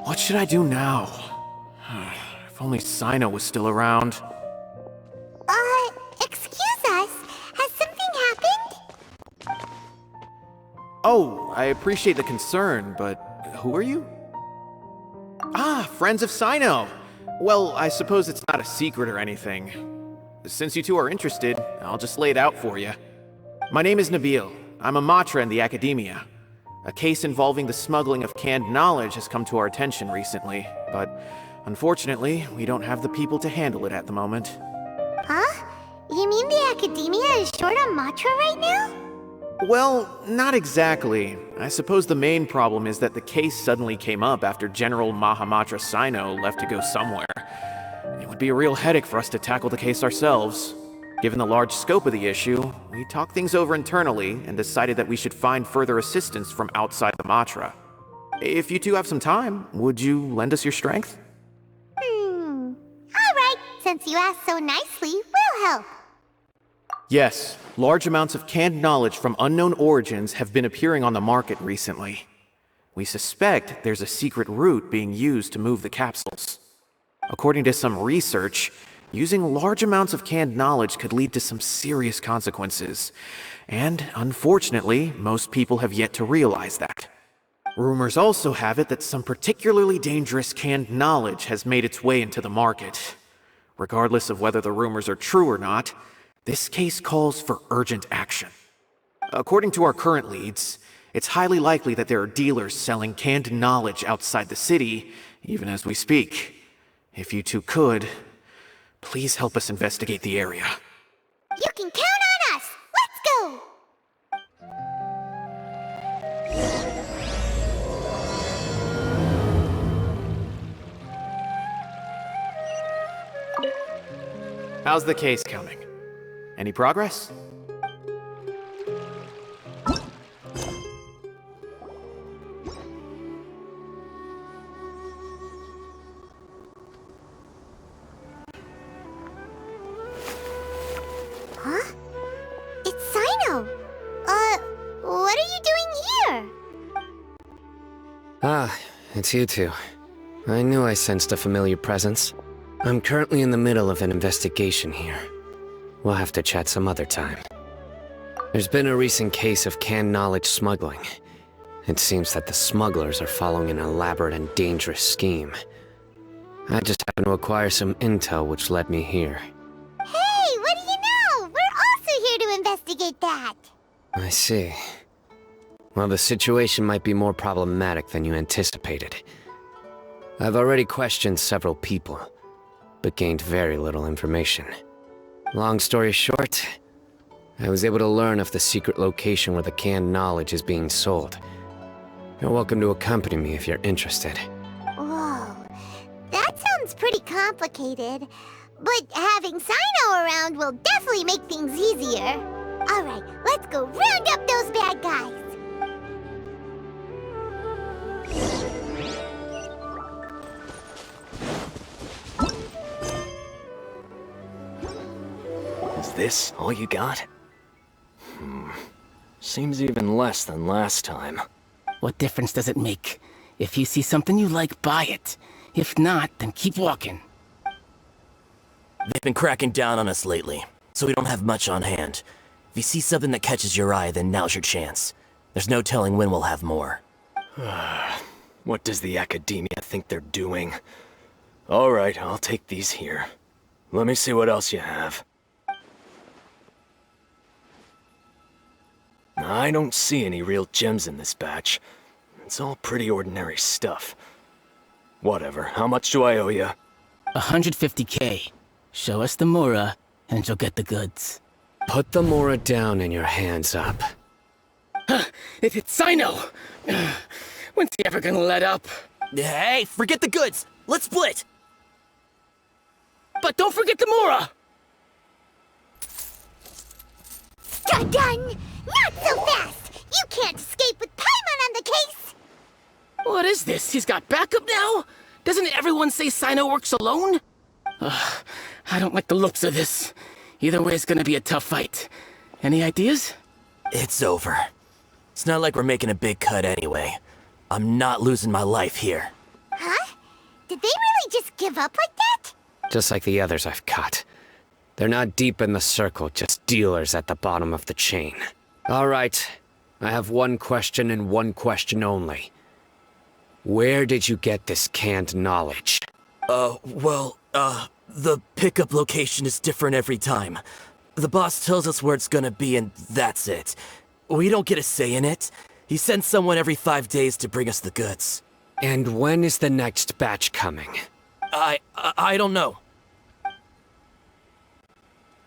What should I do now? If only Cyno was still around. Excuse us. Has something happened? Oh, I appreciate the concern, but who are you? Ah, friends of Cyno! Well, I suppose it's not a secret or anything. Since you two are interested, I'll just lay it out for you. My name is Nabil. I'm a Matra in the Academia. A case involving the smuggling of canned knowledge has come to our attention recently, but unfortunately, we don't have the people to handle it at the moment. Huh? You mean the Academia is short on Matra right now? Well, not exactly. I suppose the main problem is that the case suddenly came up after General Mahamatra Cyno left to go somewhere. It would be a real headache for us to tackle the case ourselves. Given the large scope of the issue, we talked things over internally and decided that we should find further assistance from outside the Matra. If you two have some time, would you lend us your strength? Alright, since you asked so nicely, we'll help. Yes, large amounts of canned knowledge from unknown origins have been appearing on the market recently. We suspect there's a secret route being used to move the capsules. According to some research, using large amounts of canned knowledge could lead to some serious consequences. And unfortunately, most people have yet to realize that. Rumors also have it that some particularly dangerous canned knowledge has made its way into the market. Regardless of whether the rumors are true or not, this case calls for urgent action. According to our current leads, it's highly likely that there are dealers selling canned knowledge outside the city, even as we speak. If you two could, please help us investigate the area. You can count on us! Let's go! How's the case coming? Any progress? Huh? It's Cyno! What are you doing here? Ah, it's you two. I knew I sensed a familiar presence. I'm currently in the middle of an investigation here. We'll have to chat some other time. There's been a recent case of canned knowledge smuggling. It seems that the smugglers are following an elaborate and dangerous scheme. I just happened to acquire some intel which led me here. Hey, what do you know? We're also here to investigate that. I see. Well, the situation might be more problematic than you anticipated. I've already questioned several people, but gained very little information. Long story short, I was able to learn of the secret location where the canned knowledge is being sold. You're welcome to accompany me if you're interested. Whoa, that sounds pretty complicated. But having Cyno around will definitely make things easier. Alright, let's go round up those bad guys. Is this all you got? Seems even less than last time. What difference does it make? If you see something you like, buy it. If not, then keep walking. They've been cracking down on us lately, so we don't have much on hand. If you see something that catches your eye, then now's your chance. There's no telling when we'll have more. What does the Academia think they're doing? Alright, I'll take these here. Let me see what else you have. I don't see any real gems in this batch. It's all pretty ordinary stuff. Whatever, how much do I owe you? 150K. Show us the Mora, and you'll get the goods. Put the Mora down and your hands up. It's Cyno! When's he ever gonna let up? Hey, forget the goods! Let's split! But don't forget the Mora! Dun-dun! Not so fast! You can't escape with Paimon on the case! What is this? He's got backup now? Doesn't everyone say Cyno works alone? I don't like the looks of this. Either way, it's gonna be a tough fight. Any ideas? It's over. It's not like we're making a big cut anyway. I'm not losing my life here. Huh? Did they really just give up like that? Just like the others I've caught. They're not deep in the circle, just dealers at the bottom of the chain. All right, I have one question and one question only. Where did you get this canned knowledge? The pickup location is different every time. The boss tells us where it's gonna be and that's it. We don't get a say in it. He sends someone every 5 days to bring us the goods. And when is the next batch coming? I don't know.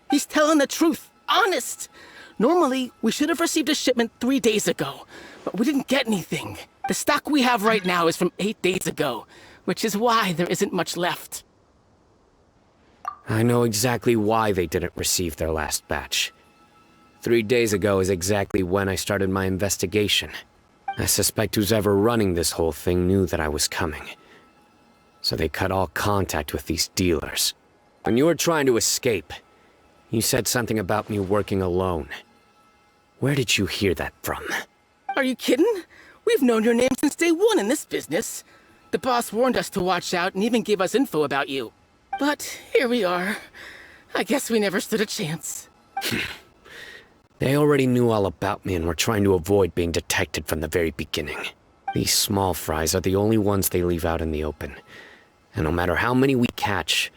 He's telling the truth. Honest. Normally, we should have received a shipment 3 days ago, but we didn't get anything. The stock we have right now is from 8 days ago, which is why there isn't much left. I know exactly why they didn't receive their last batch. 3 days ago is exactly when I started my investigation. I suspect who's ever running this whole thing knew that I was coming. So they cut all contact with these dealers. When you were trying to escape, you said something about me working alone. Where did you hear that from? Are you kidding? We've known your name since day one in this business. The boss warned us to watch out and even gave us info about you. But here we are. I guess we never stood a chance. They already knew all about me and were trying to avoid being detected from the very beginning. These small fries are the only ones they leave out in the open. And no matter how many we catch,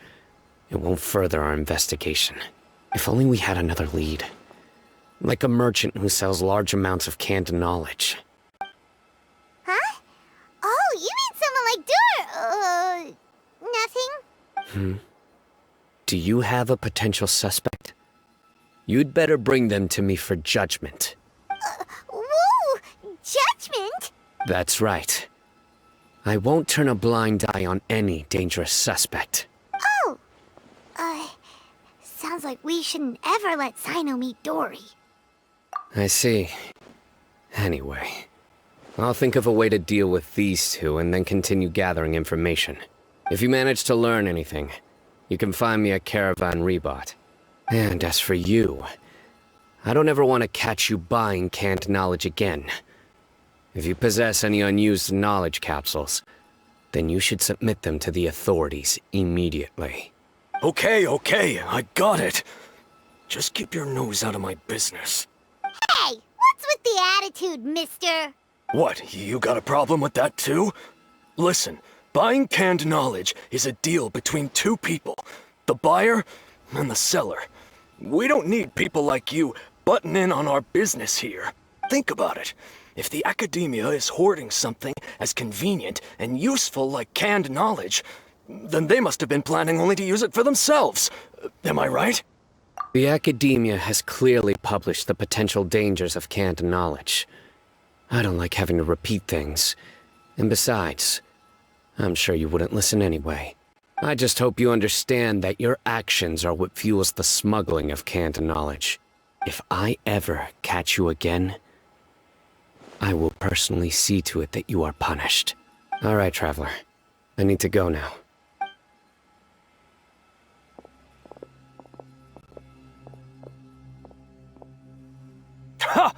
it won't further our investigation. If only we had another lead. Like a merchant who sells large amounts of canned knowledge. Huh? Oh, you mean someone like nothing? Do you have a potential suspect? You'd better bring them to me for judgment. Whoa! Judgment? That's right. I won't turn a blind eye on any dangerous suspect. Oh! Sounds like we shouldn't ever let Cyno meet Dory. I see. Anyway, I'll think of a way to deal with these two and then continue gathering information. If you manage to learn anything, you can find me at Caravan Rebot. And as for you, I don't ever want to catch you buying canned knowledge again. If you possess any unused knowledge capsules, then you should submit them to the authorities immediately. Okay, I got it. Just keep your nose out of my business. Hey! What's with the attitude, mister? What, you got a problem with that too? Listen, buying canned knowledge is a deal between two people. The buyer and the seller. We don't need people like you butting in on our business here. Think about it. If the academia is hoarding something as convenient and useful like canned knowledge, then they must have been planning only to use it for themselves. Am I right? The academia has clearly published the potential dangers of canned knowledge. I don't like having to repeat things. And besides, I'm sure you wouldn't listen anyway. I just hope you understand that your actions are what fuels the smuggling of canned knowledge. If I ever catch you again, I will personally see to it that you are punished. All right, Traveler. I need to go now. Ha!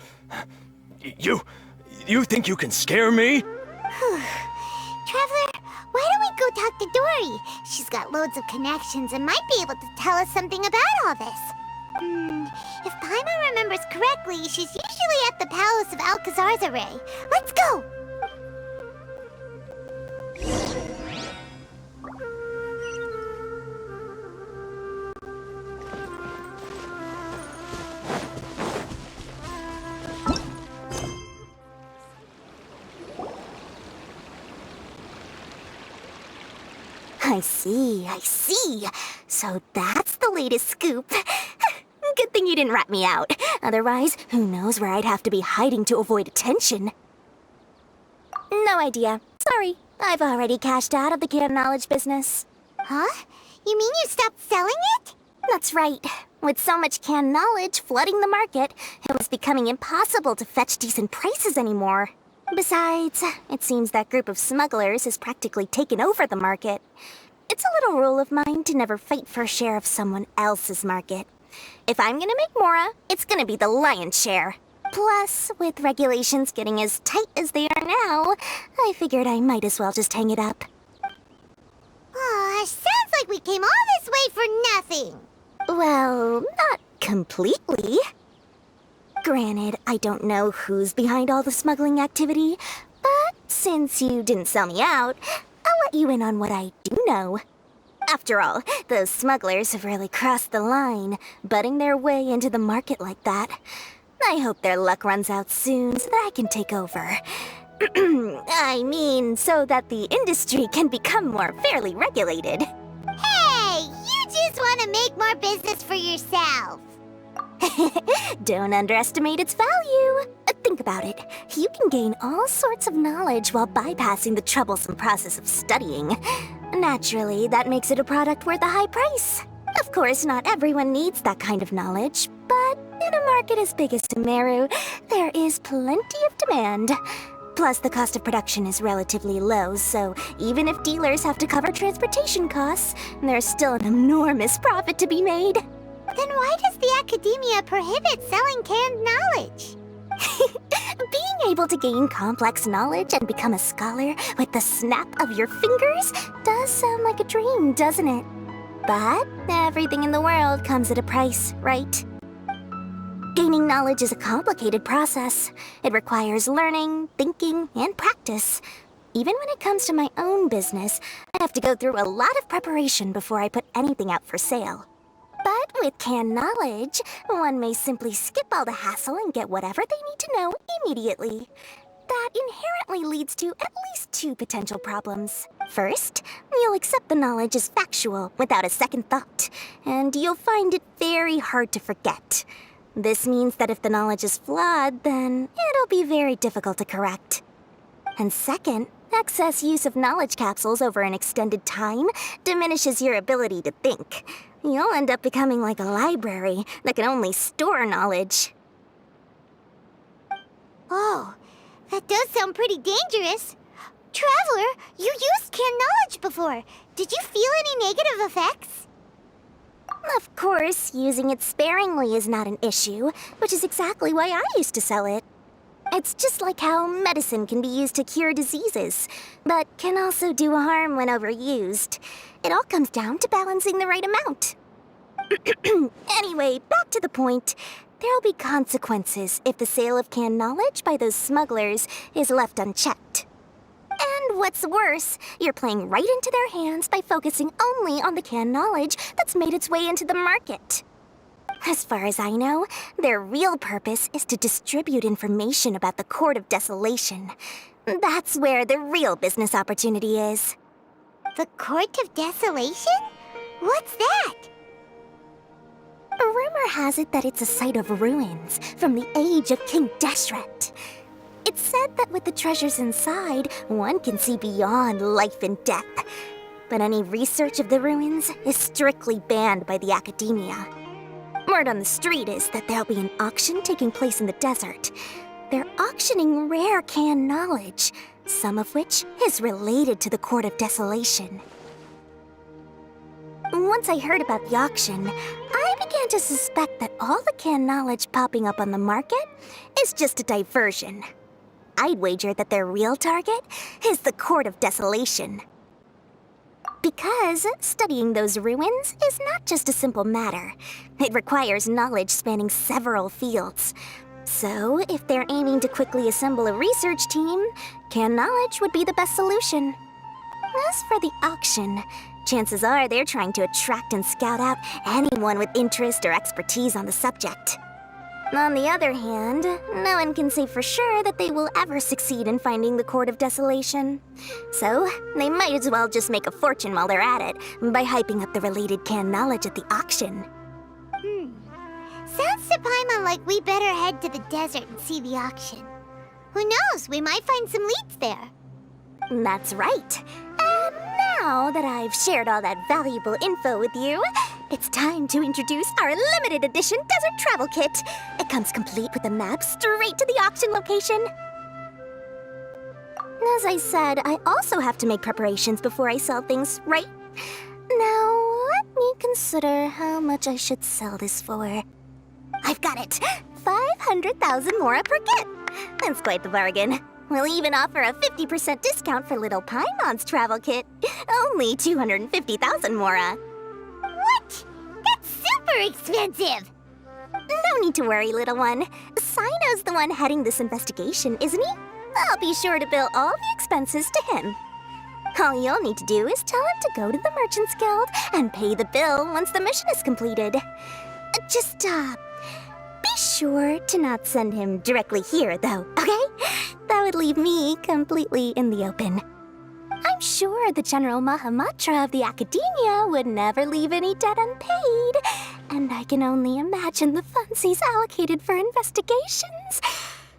You think you can scare me? Traveler, why don't we go talk to Dory? She's got loads of connections and might be able to tell us something about all this. If Paimon remembers correctly, she's usually at the Palace of Alcazar's array. Let's go! I see. So that's the latest scoop. Good thing you didn't rat me out. Otherwise, who knows where I'd have to be hiding to avoid attention. No idea. Sorry, I've already cashed out of the canned knowledge business. Huh? You mean you stopped selling it? That's right. With so much canned knowledge flooding the market, it was becoming impossible to fetch decent prices anymore. Besides, it seems that group of smugglers has practically taken over the market. It's a little rule of mine to never fight for a share of someone else's market. If I'm gonna make Mora, it's gonna be the lion's share. Plus, with regulations getting as tight as they are now, I figured I might as well just hang it up. Gosh, sounds like we came all this way for nothing. Well, not completely. Granted, I don't know who's behind all the smuggling activity, but since you didn't sell me out, I'll let you in on what I do know. After all, those smugglers have really crossed the line, butting their way into the market like that. I hope their luck runs out soon so that I can take over. I mean, so that the industry can become more fairly regulated. Hey, you just want to make more business for yourself. Don't underestimate its value. Think about it. You can gain all sorts of knowledge while bypassing the troublesome process of studying. Naturally, that makes it a product worth a high price. Of course, not everyone needs that kind of knowledge, but in a market as big as Sumeru, there is plenty of demand. Plus, the cost of production is relatively low, so even if dealers have to cover transportation costs, there's still an enormous profit to be made. Then why does the academia prohibit selling canned knowledge? Being able to gain complex knowledge and become a scholar with the snap of your fingers does sound like a dream, doesn't it? But everything in the world comes at a price, right? Gaining knowledge is a complicated process. It requires learning, thinking, and practice. Even when it comes to my own business, I have to go through a lot of preparation before I put anything out for sale. But with canned knowledge, one may simply skip all the hassle and get whatever they need to know immediately. That inherently leads to at least two potential problems. First, you'll accept the knowledge as factual without a second thought, and you'll find it very hard to forget. This means that if the knowledge is flawed, then it'll be very difficult to correct. And second, excess use of knowledge capsules over an extended time diminishes your ability to think. You'll end up becoming like a library that can only store knowledge. Oh, that does sound pretty dangerous. Traveler, you used canned knowledge before. Did you feel any negative effects? Of course, using it sparingly is not an issue, which is exactly why I used to sell it. It's just like how medicine can be used to cure diseases, but can also do harm when overused. It all comes down to balancing the right amount. Anyway, back to the point. There'll be consequences if the sale of canned knowledge by those smugglers is left unchecked. And what's worse, you're playing right into their hands by focusing only on the canned knowledge that's made its way into the market. As far as I know, their real purpose is to distribute information about the Court of Desolation. That's where the real business opportunity is. The Court of Desolation? What's that? Rumor has it that it's a site of ruins from the age of King Deshret. It's said that with the treasures inside, one can see beyond life and death. But any research of the ruins is strictly banned by the academia. Word on the street is that there'll be an auction taking place in the desert. They're auctioning rare canned knowledge, some of which is related to the Court of Desolation. Once I heard about the auction, I began to suspect that all the canned knowledge popping up on the market is just a diversion. I'd wager that their real target is the Court of Desolation. Because studying those ruins is not just a simple matter. It requires knowledge spanning several fields. So, if they're aiming to quickly assemble a research team, canned knowledge would be the best solution. As for the auction, chances are they're trying to attract and scout out anyone with interest or expertise on the subject. On the other hand, no one can say for sure that they will ever succeed in finding the Court of Desolation. So, they might as well just make a fortune while they're at it by hyping up the related canned knowledge at the auction. Sounds to Paimon like we better head to the desert and see the auction. Who knows, we might find some leads there. That's right. And now that I've shared all that valuable info with you, it's time to introduce our limited edition desert travel kit. It comes complete with a map straight to the auction location. As I said, I also have to make preparations before I sell things, right? Now, let me consider how much I should sell this for. I've got it! 500,000 mora per kit! That's quite the bargain. We'll even offer a 50% discount for little Paimon's travel kit. Only 250,000 Mora. What? That's super expensive! No need to worry, little one. Cyno's the one heading this investigation, isn't he? I'll be sure to bill all the expenses to him. All you'll need to do is tell him to go to the Merchants Guild and pay the bill once the mission is completed. Just, be sure to not send him directly here, though, okay? That would leave me completely in the open. I'm sure the General Mahamatra of the Academia would never leave any debt unpaid, and I can only imagine the funds he's allocated for investigations.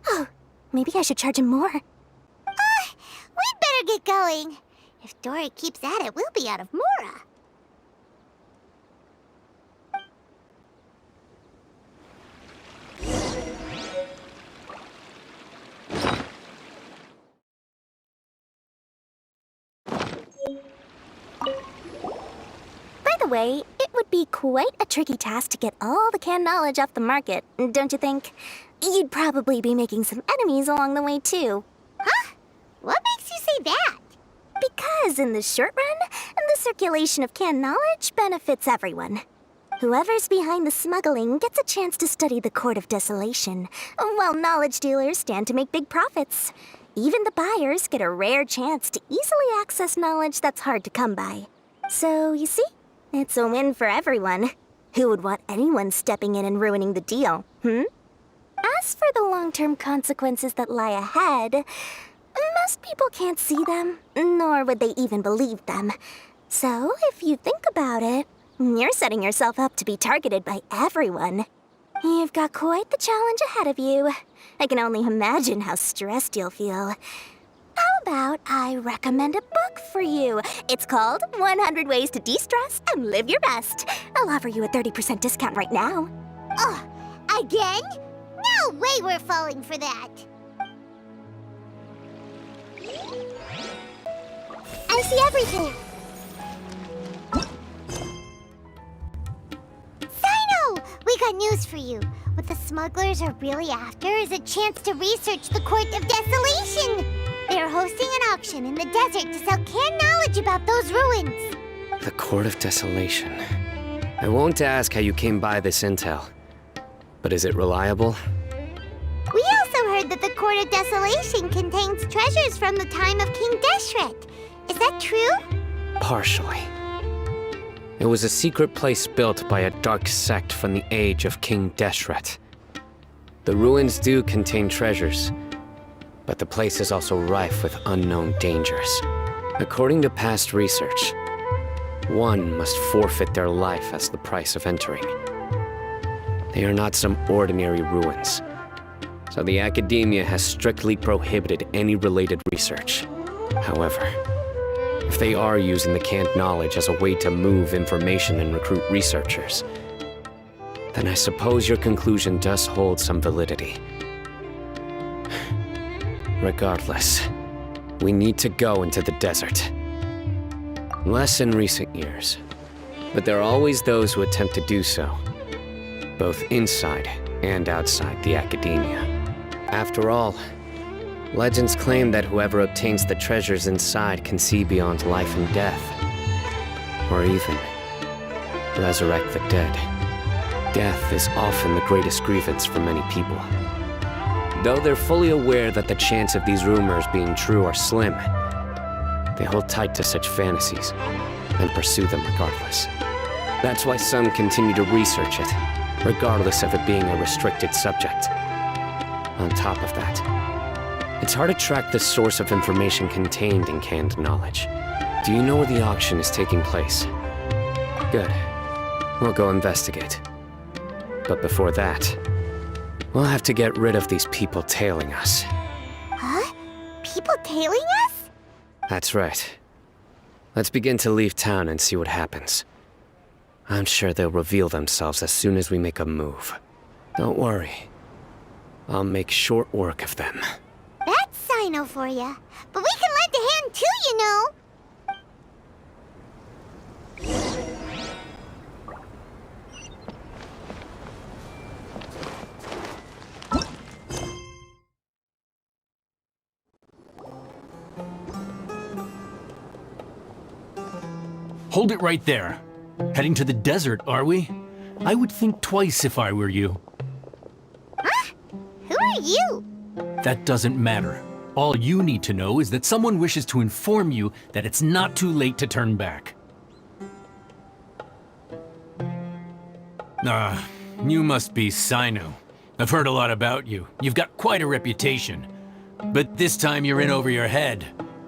Oh, maybe I should charge him more. We'd better get going. If Dory keeps at it, we'll be out of Mora. By the way, it would be quite a tricky task to get all the canned knowledge off the market, don't you think? You'd probably be making some enemies along the way, too. Huh? What makes you say that? Because in the short run, the circulation of canned knowledge benefits everyone. Whoever's behind the smuggling gets a chance to study the Court of Desolation, while knowledge dealers stand to make big profits. Even the buyers get a rare chance to easily access knowledge that's hard to come by. So, you see, it's a win for everyone. Who would want anyone stepping in and ruining the deal, As for the long-term consequences that lie ahead, most people can't see them, nor would they even believe them. So, if you think about it, you're setting yourself up to be targeted by everyone. You've got quite the challenge ahead of you. I can only imagine how stressed you'll feel. How about I recommend a book for you? It's called 100 Ways to De-Stress and Live Your Best. I'll offer you a 30% discount right now. Oh, again? No way we're falling for that. I see everything. Cyno! We got news for you. What the smugglers are really after is a chance to research the Court of Desolation. They're hosting an auction in the desert to sell canned knowledge about those ruins. The Court of Desolation. I won't ask how you came by this intel. But is it reliable? We also heard that the Court of Desolation contains treasures from the time of King Deshret. Is that true? Partially. It was a secret place built by a dark sect from the age of King Deshret. The ruins do contain treasures, but the place is also rife with unknown dangers. According to past research, one must forfeit their life as the price of entering. They are not some ordinary ruins, so the Academia has strictly prohibited any related research. However, if they are using the canned knowledge as a way to move information and recruit researchers, then I suppose your conclusion does hold some validity. Regardless, we need to go into the desert. Less in recent years, but there are always those who attempt to do so, both inside and outside the Academia. After all, legends claim that whoever obtains the treasures inside can see beyond life and death, or even resurrect the dead. Death is often the greatest grievance for many people. Though they're fully aware that the chance of these rumors being true are slim, they hold tight to such fantasies and pursue them regardless. That's why some continue to research it, regardless of it being a restricted subject. On top of that, it's hard to track the source of information contained in canned knowledge. Do you know where the auction is taking place? Good. We'll go investigate. But before that, we'll have to get rid of these people tailing us. Huh? People tailing us? That's right. Let's begin to leave town and see what happens. I'm sure they'll reveal themselves as soon as we make a move. Don't worry. I'll make short work of them. That's Cyno for ya. But we can lend a hand too, you know. Hold it right there. Heading to the desert, are we? I would think twice if I were you. Huh? Who are you? That doesn't matter. All you need to know is that someone wishes to inform you that it's not too late to turn back. You must be Cyno. I've heard a lot about you. You've got quite a reputation. But this time you're in over your head.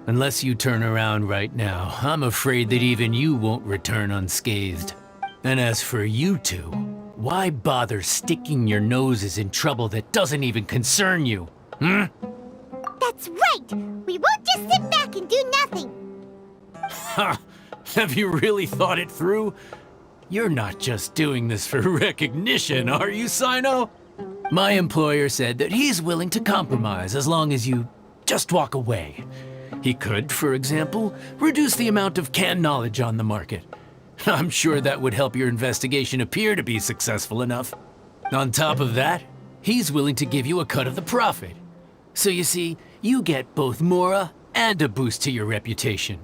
Unless you turn around right now, I'm afraid that even you won't return unscathed. And as for you two, why bother sticking your noses in trouble that doesn't even concern you? That's right! We won't just sit back and do nothing! Ha! Have you really thought it through? You're not just doing this for recognition, are you, Cyno? My employer said that he's willing to compromise as long as you just walk away. He could, for example, reduce the amount of canned knowledge on the market. I'm sure that would help your investigation appear to be successful enough. On top of that, he's willing to give you a cut of the profit. So you see, you get both Mora and a boost to your reputation.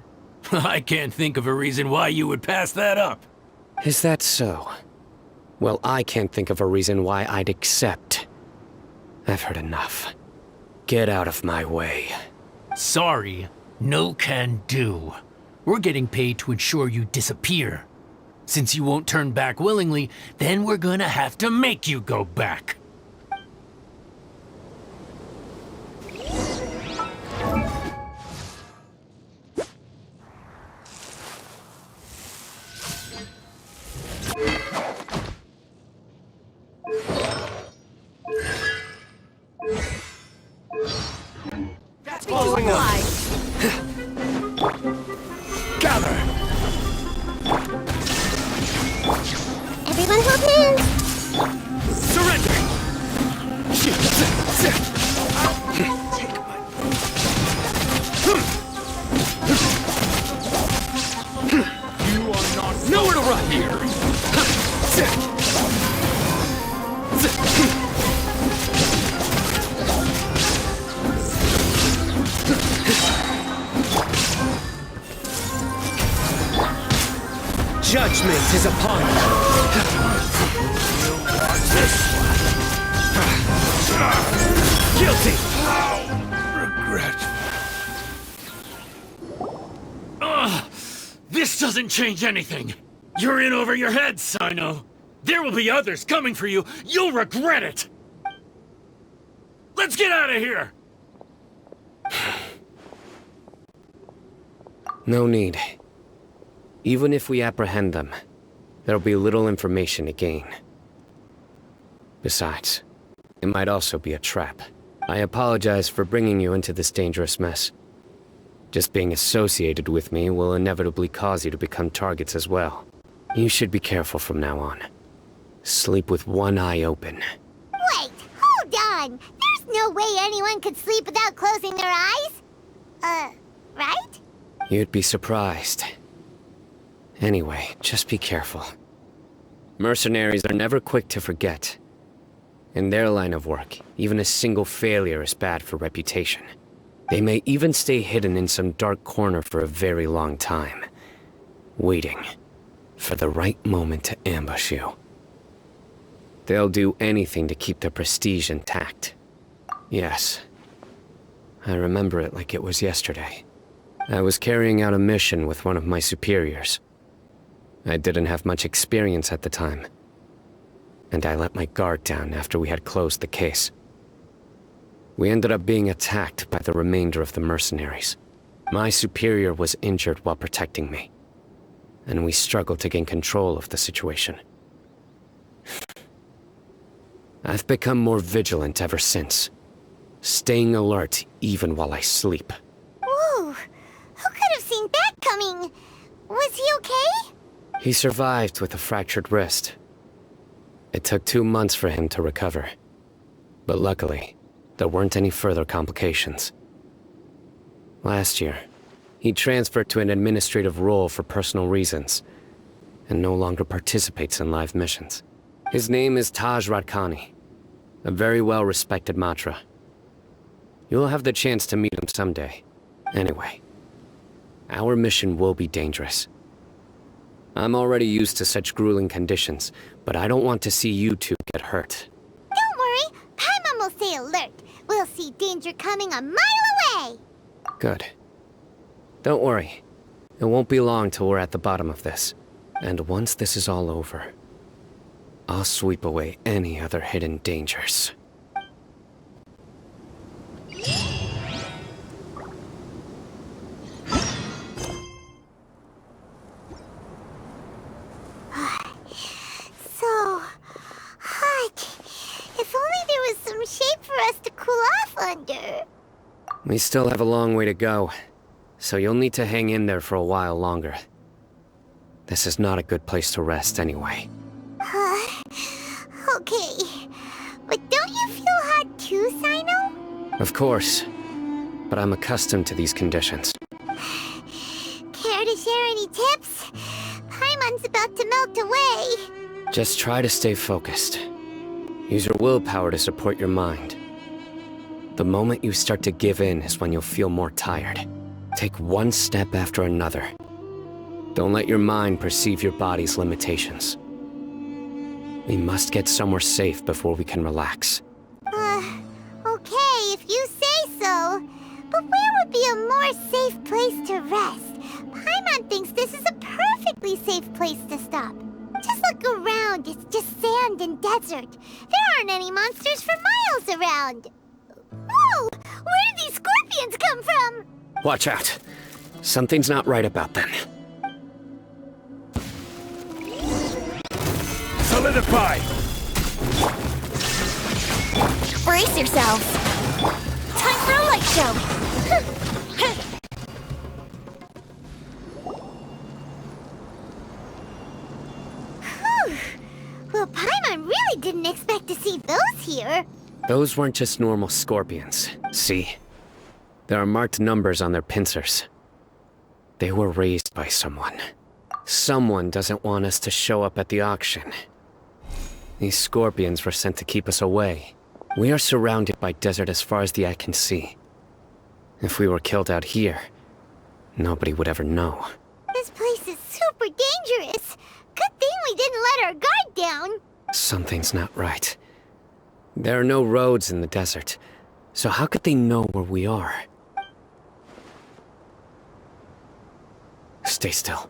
I can't think of a reason why you would pass that up. Is that so? Well, I can't think of a reason why I'd accept. I've heard enough. Get out of my way. Sorry, no can do. We're getting paid to ensure you disappear. Since you won't turn back willingly, then we're gonna have to make you go back. Following up. Gather. Everyone hold hands! Surrender. You are not nowhere to run here. Judgment is upon you. Guilty. This doesn't change anything. You're in over your head, Cyno. There will be others coming for you. You'll regret it. Let's get out of here. No need. Even if we apprehend them, there'll be little information to gain. Besides, it might also be a trap. I apologize for bringing you into this dangerous mess. Just being associated with me will inevitably cause you to become targets as well. You should be careful from now on. Sleep with one eye open. Wait, hold on! There's no way anyone could sleep without closing their eyes? Right? You'd be surprised. Anyway, just be careful. Mercenaries are never quick to forget. In their line of work, even a single failure is bad for reputation. They may even stay hidden in some dark corner for a very long time, waiting for the right moment to ambush you. They'll do anything to keep their prestige intact. Yes, I remember it like it was yesterday. I was carrying out a mission with one of my superiors. I didn't have much experience at the time, and I let my guard down after we had closed the case. We ended up being attacked by the remainder of the mercenaries. My superior was injured while protecting me, and we struggled to gain control of the situation. I've become more vigilant ever since, staying alert even while I sleep. Whoa! Who could have seen that coming? Was he okay? He survived with a fractured wrist. It took 2 months for him to recover. But luckily, there weren't any further complications. Last year, he transferred to an administrative role for personal reasons, and no longer participates in live missions. His name is Taj Radkani, a very well-respected Matra. You'll have the chance to meet him someday. Anyway, our mission will be dangerous. I'm already used to such grueling conditions, but I don't want to see you two get hurt. Don't worry, Paimon will stay alert. We'll see danger coming a mile away. Good. Don't worry. It won't be long till we're at the bottom of this. And once this is all over, I'll sweep away any other hidden dangers. So hot. If only there was some shape for us to cool off under. We still have a long way to go, so you'll need to hang in there for a while longer. This is not a good place to rest anyway. Okay. But don't you feel hot too, Cyno? Of course, but I'm accustomed to these conditions. Care to share any tips? Paimon's about to melt away. Just try to stay focused. Use your willpower to support your mind. The moment you start to give in is when you'll feel more tired. Take one step after another. Don't let your mind perceive your body's limitations. We must get somewhere safe before we can relax. Okay, if you say so. But where would be a more safe place to rest? Paimon thinks this is a perfectly safe place to stop. Just look around, it's just sand and desert. There aren't any monsters for miles around. Whoa! Where did these scorpions come from? Watch out. Something's not right about them. Solidify! Brace yourselves! Time for a light show! Whew. Well, Paimon really didn't expect to see those here. Those weren't just normal scorpions. See? There are marked numbers on their pincers. They were raised by someone. Someone doesn't want us to show up at the auction. These scorpions were sent to keep us away. We are surrounded by desert as far as the eye can see. If we were killed out here, nobody would ever know. This place is super dangerous. Good thing we didn't let our guard down. Something's not right. There are no roads in the desert, so how could they know where we are? Stay still.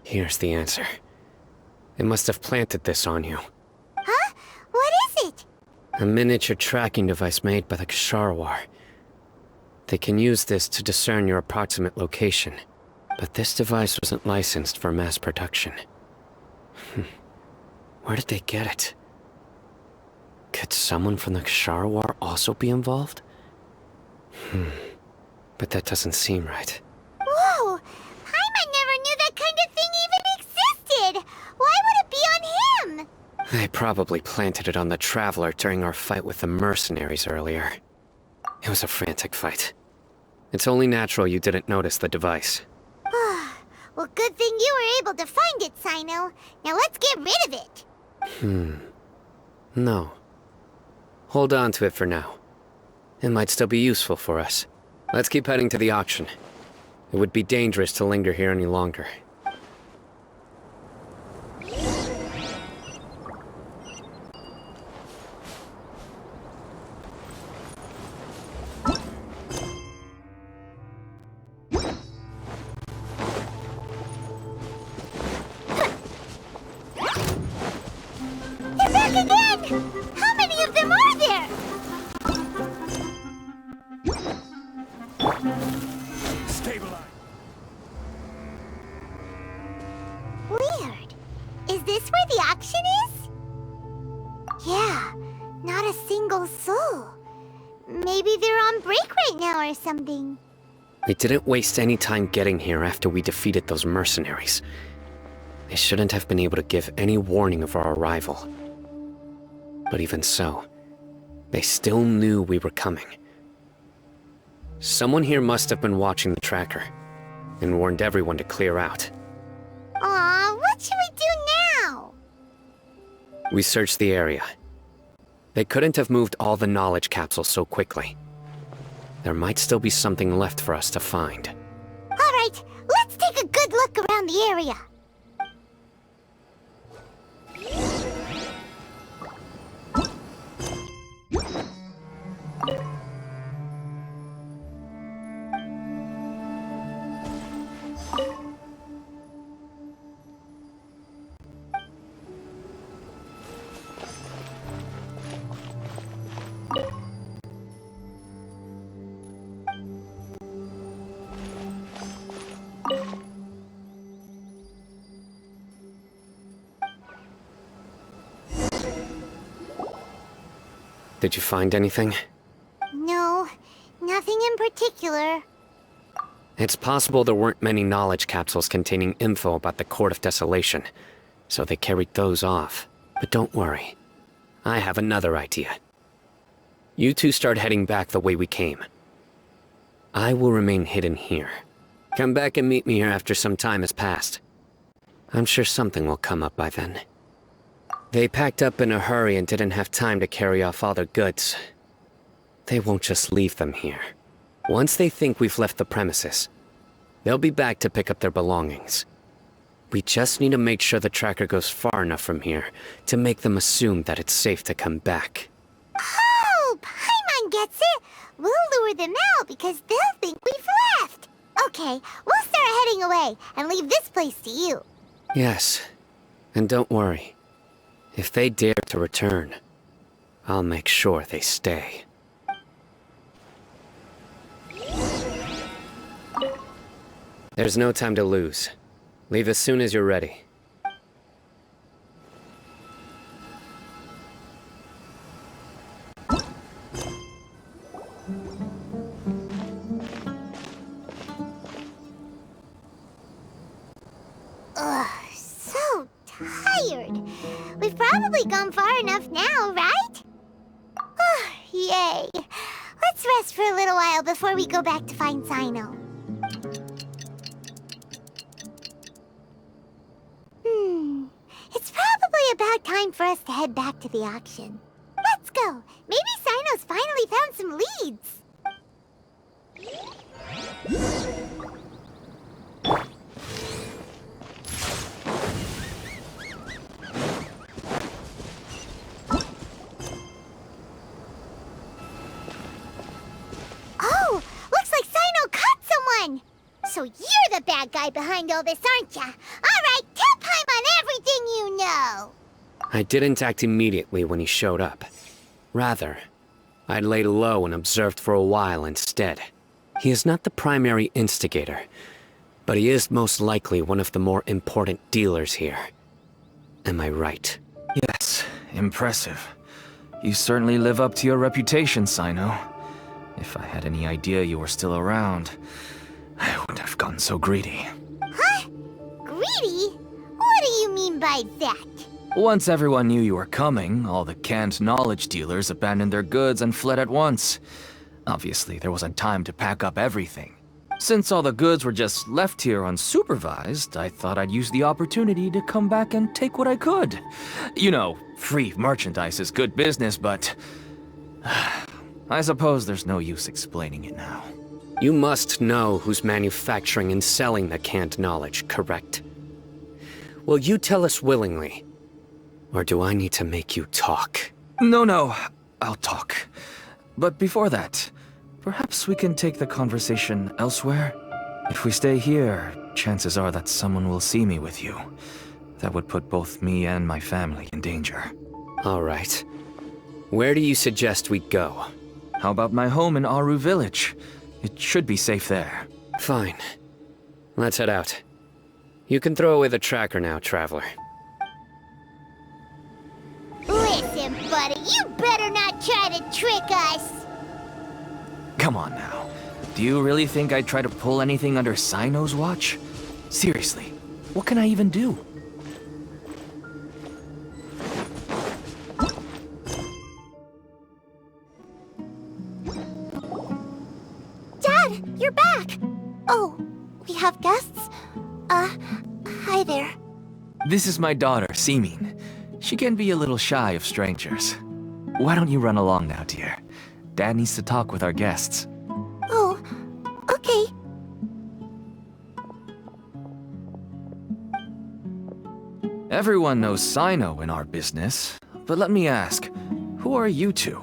Here's the answer. They must have planted this on you. Huh? What is it? A miniature tracking device made by the Ksharawar. They can use this to discern your approximate location. But this device wasn't licensed for mass production. Where did they get it? Could someone from the Ksharawar also be involved? But that doesn't seem right. Whoa! Paimon never knew that kind of thing even existed! Why would it be on him? They probably planted it on the Traveler during our fight with the mercenaries earlier. It was a frantic fight. It's only natural you didn't notice the device. Well, good thing you were able to find it, Cyno. Now let's get rid of it. No. Hold on to it for now. It might still be useful for us. Let's keep heading to the auction. It would be dangerous to linger here any longer. They're back again! How many of them are there? Stabilize! Weird. Is this where the auction is? Yeah, not a single soul. Maybe they're on break right now or something. We didn't waste any time getting here after we defeated those mercenaries. They shouldn't have been able to give any warning of our arrival. But even so, they still knew we were coming. Someone here must have been watching the tracker, and warned everyone to clear out. Aw, what should we do now? We searched the area. They couldn't have moved all the knowledge capsules so quickly. There might still be something left for us to find. Alright, let's take a good look around the area. Did you find anything? No, nothing in particular. It's possible there weren't many knowledge capsules containing info about the Court of Desolation, so they carried those off. But don't worry. I have another idea. You two start heading back the way we came. I will remain hidden here. Come back and meet me here after some time has passed. I'm sure something will come up by then. They packed up in a hurry and didn't have time to carry off all their goods. They won't just leave them here. Once they think we've left the premises, they'll be back to pick up their belongings. We just need to make sure the tracker goes far enough from here to make them assume that it's safe to come back. Oh, Paimon gets it. We'll lure them out because they'll think we've left. Okay, we'll start heading away and leave this place to you. Yes, and don't worry. If they dare to return, I'll make sure they stay. There's no time to lose. Leave as soon as you're ready. Ugh, so tired. We've probably gone far enough now, right? Yay. Let's rest for a little while before we go back to find Cyno. It's probably about time for us to head back to the auction. Let's go. Maybe Cyno's finally found some leads. Oh, looks like Cyno caught someone. So you're the bad guy behind all this, aren't ya? All right, tell Paimon everything you know. I didn't act immediately when he showed up. Rather, I laid low and observed for a while instead. He is not the primary instigator, but he is most likely one of the more important dealers here. Am I right? Yes, impressive. You certainly live up to your reputation, Cyno. If I had any idea you were still around, I wouldn't have gotten so greedy. Huh? Greedy? What do you mean by that? Once everyone knew you were coming, all the canned knowledge dealers abandoned their goods and fled at once. Obviously, there wasn't time to pack up everything. Since all the goods were just left here unsupervised, I thought I'd use the opportunity to come back and take what I could. You know, free merchandise is good business, but I suppose there's no use explaining it now. You must know who's manufacturing and selling the canned knowledge, correct? Will you tell us willingly? Or do I need to make you talk? No, I'll talk. But before that, perhaps we can take the conversation elsewhere? If we stay here, chances are that someone will see me with you. That would put both me and my family in danger. All right. Where do you suggest we go? How about my home in Aru Village? It should be safe there. Fine. Let's head out. You can throw away the tracker now, Traveler. Listen, buddy, you better not try to trick us. Come on now. Do you really think I'd try to pull anything under Cyno's watch? Seriously, what can I even do? Dad, you're back! Oh, we have guests? Hi there. This is my daughter, Simin. She can be a little shy of strangers. Why don't you run along now, dear? Dad needs to talk with our guests. Everyone knows Cyno in our business, but let me ask, who are you two?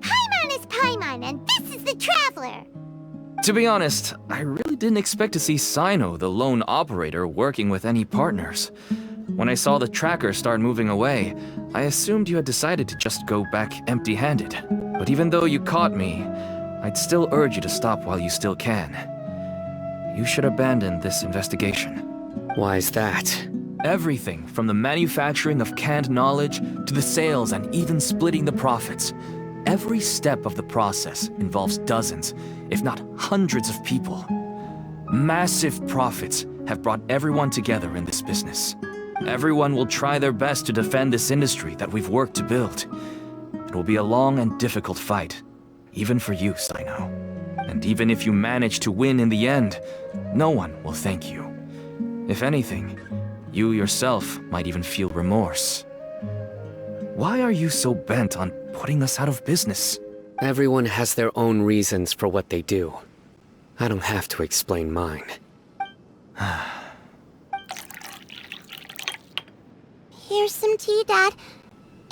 Paimon is Paimon, and this is the Traveler. To be honest, I really didn't expect to see Cyno, the lone operator, working with any partners. When I saw the tracker start moving away, I assumed you had decided to just go back empty-handed. But even though you caught me, I'd still urge you to stop while you still can. You should abandon this investigation. Why is that? Everything from the manufacturing of canned knowledge to the sales and even splitting the profits. Every step of the process involves dozens, if not hundreds of people. Massive profits have brought everyone together in this business. Everyone will try their best to defend this industry that we've worked to build. It will be a long and difficult fight, even for you, Cyno. And even if you manage to win in the end, no one will thank you. If anything, you yourself might even feel remorse. Why are you so bent on putting us out of business? Everyone has their own reasons for what they do. I don't have to explain mine. Here's some tea, Dad.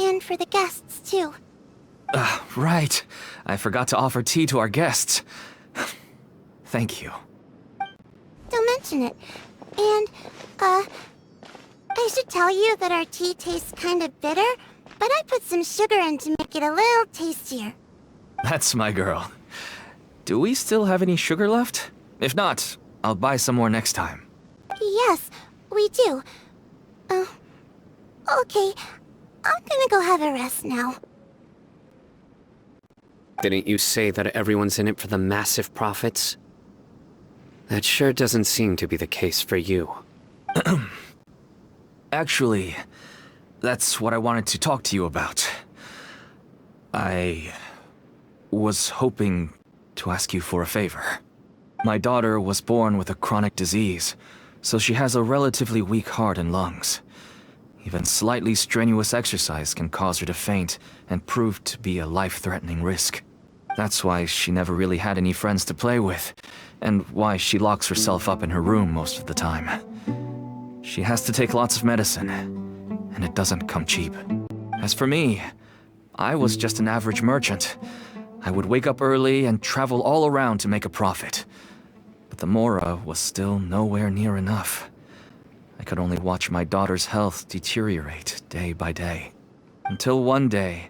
And for the guests, too. Right. I forgot to offer tea to our guests. Thank you. Don't mention it. And, I should tell you that our tea tastes kind of bitter, but I put some sugar in to make it a little tastier. That's my girl. Do we still have any sugar left? If not, I'll buy some more next time. Yes, we do. Okay. I'm gonna go have a rest now. Didn't you say that everyone's in it for the massive profits? That sure doesn't seem to be the case for you. Actually, that's what I wanted to talk to you about. I was hoping to ask you for a favor. My daughter was born with a chronic disease, so she has a relatively weak heart and lungs. Even slightly strenuous exercise can cause her to faint and prove to be a life-threatening risk. That's why she never really had any friends to play with, and why she locks herself up in her room most of the time. She has to take lots of medicine, and it doesn't come cheap. As for me, I was just an average merchant. I would wake up early and travel all around to make a profit. But the Mora was still nowhere near enough. I could only watch my daughter's health deteriorate day by day. Until one day,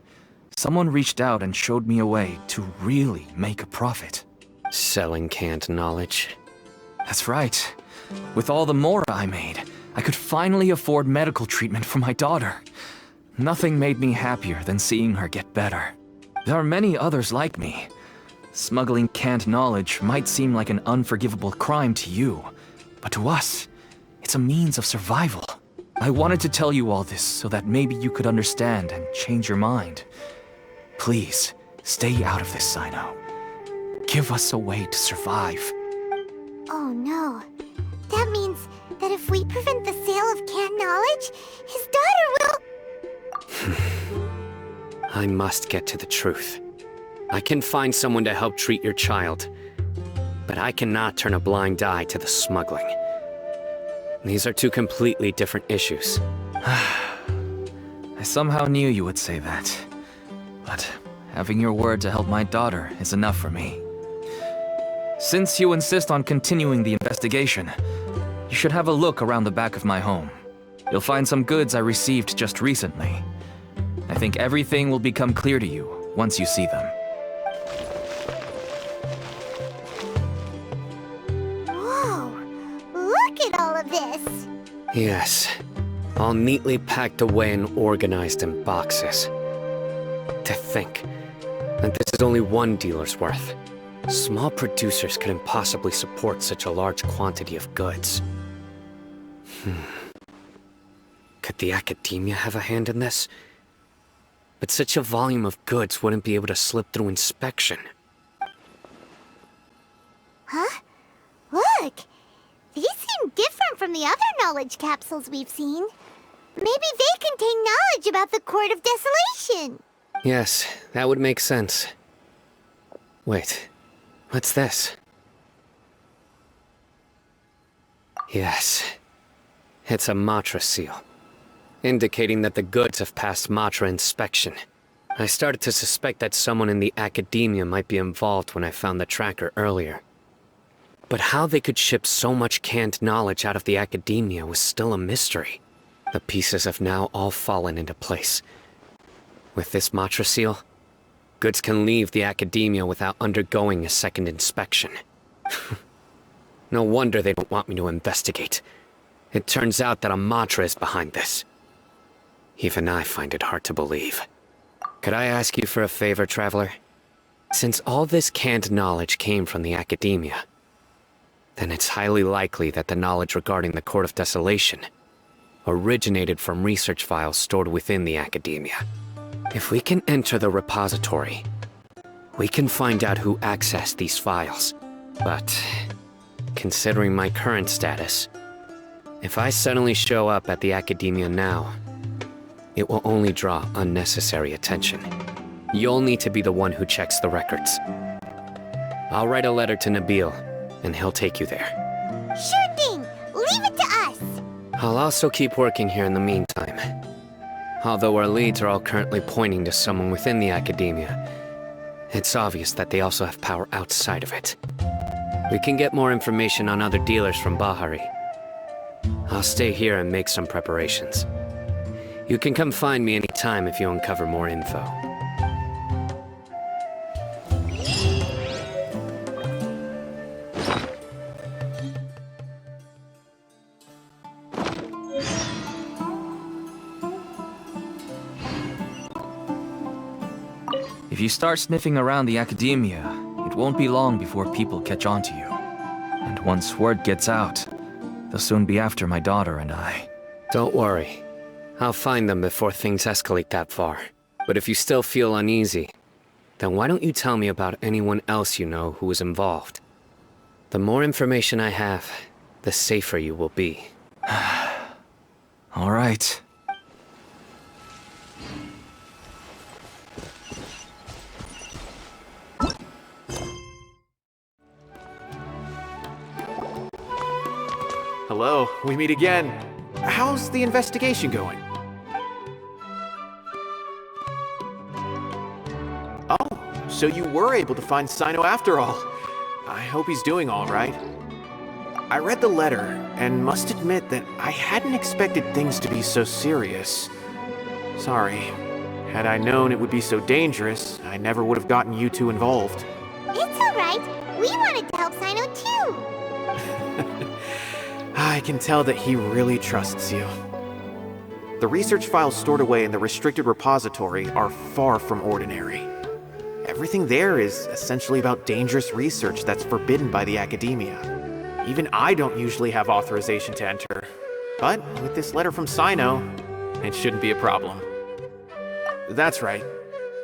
someone reached out and showed me a way to really make a profit. Selling canned knowledge. That's right. With all the Mora I made, I could finally afford medical treatment for my daughter. Nothing made me happier than seeing her get better. There are many others like me. Smuggling canned knowledge might seem like an unforgivable crime to you, but to us, it's a means of survival. I wanted to tell you all this so that maybe you could understand and change your mind. Please, stay out of this, Cyno. Give us a way to survive. Oh no. That means that if we prevent the sale of canned knowledge, his daughter will... I must get to the truth. I can find someone to help treat your child, but I cannot turn a blind eye to the smuggling. These are two completely different issues. I somehow knew you would say that. But having your word to help my daughter is enough for me. Since you insist on continuing the investigation, you should have a look around the back of my home. You'll find some goods I received just recently. I think everything will become clear to you once you see them. Whoa! Look at all of this! Yes, all neatly packed away and organized in boxes. To think that this is only one dealer's worth. Small producers couldn't possibly support such a large quantity of goods. Could the academia have a hand in this? But such a volume of goods wouldn't be able to slip through inspection. Huh? Look! These seem different from the other knowledge capsules we've seen. Maybe they contain knowledge about the Court of Desolation. Yes, that would make sense. Wait, what's this? Yes, it's a Matra seal. indicating that the goods have passed Matra inspection. I started to suspect that someone in the academia might be involved when I found the tracker earlier. But how they could ship so much canned knowledge out of the academia was still a mystery. The pieces have now all fallen into place. With this Matra seal, goods can leave the academia without undergoing a second inspection. No wonder they don't want me to investigate. It turns out that a Matra is behind this. Even I find it hard to believe. Could I ask you for a favor, Traveler? Since all this canned knowledge came from the academia, then it's highly likely that the knowledge regarding the Court of Desolation originated from research files stored within the academia. If we can enter the repository, we can find out who accessed these files. But, considering my current status, if I suddenly show up at the academia now, it will only draw unnecessary attention. You'll need to be the one who checks the records. I'll write a letter to Nabil, and he'll take you there. Sure thing! Leave it to us! I'll also keep working here in the meantime. Although our leads are all currently pointing to someone within the academia, it's obvious that they also have power outside of it. We can get more information on other dealers from Bahari. I'll stay here and make some preparations. You can come find me anytime if you uncover more info. If you start sniffing around the academia, it won't be long before people catch on to you. And once word gets out, they'll soon be after my daughter and I. Don't worry. I'll find them before things escalate that far. But if you still feel uneasy, then why don't you tell me about anyone else you know who was involved? The more information I have, the safer you will be. All right. Hello, we meet again. How's the investigation going? Oh, so you were able to find Cyno after all. I hope he's doing all right. I read the letter, and must admit that I hadn't expected things to be so serious. Sorry. Had I known it would be so dangerous, I never would have gotten you two involved. It's alright. We wanted to help Cyno too. I can tell that he really trusts you. The research files stored away in the restricted repository are far from ordinary. Everything there is essentially about dangerous research that's forbidden by the academia. Even I don't usually have authorization to enter. But with this letter from Cyno, it shouldn't be a problem. That's right.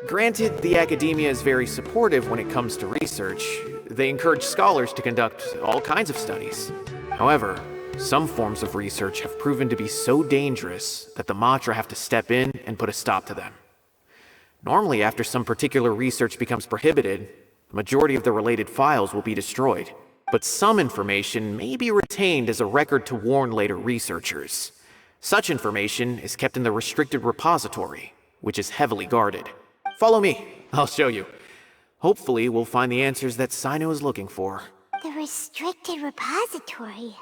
Granted, the academia is very supportive when it comes to research. They encourage scholars to conduct all kinds of studies. However, some forms of research have proven to be so dangerous that the Matra have to step in and put a stop to them. Normally, after some particular research becomes prohibited, the majority of the related files will be destroyed. But some information may be retained as a record to warn later researchers. Such information is kept in the restricted repository, which is heavily guarded. Follow me, I'll show you. Hopefully, we'll find the answers that Cyno is looking for. The restricted repository.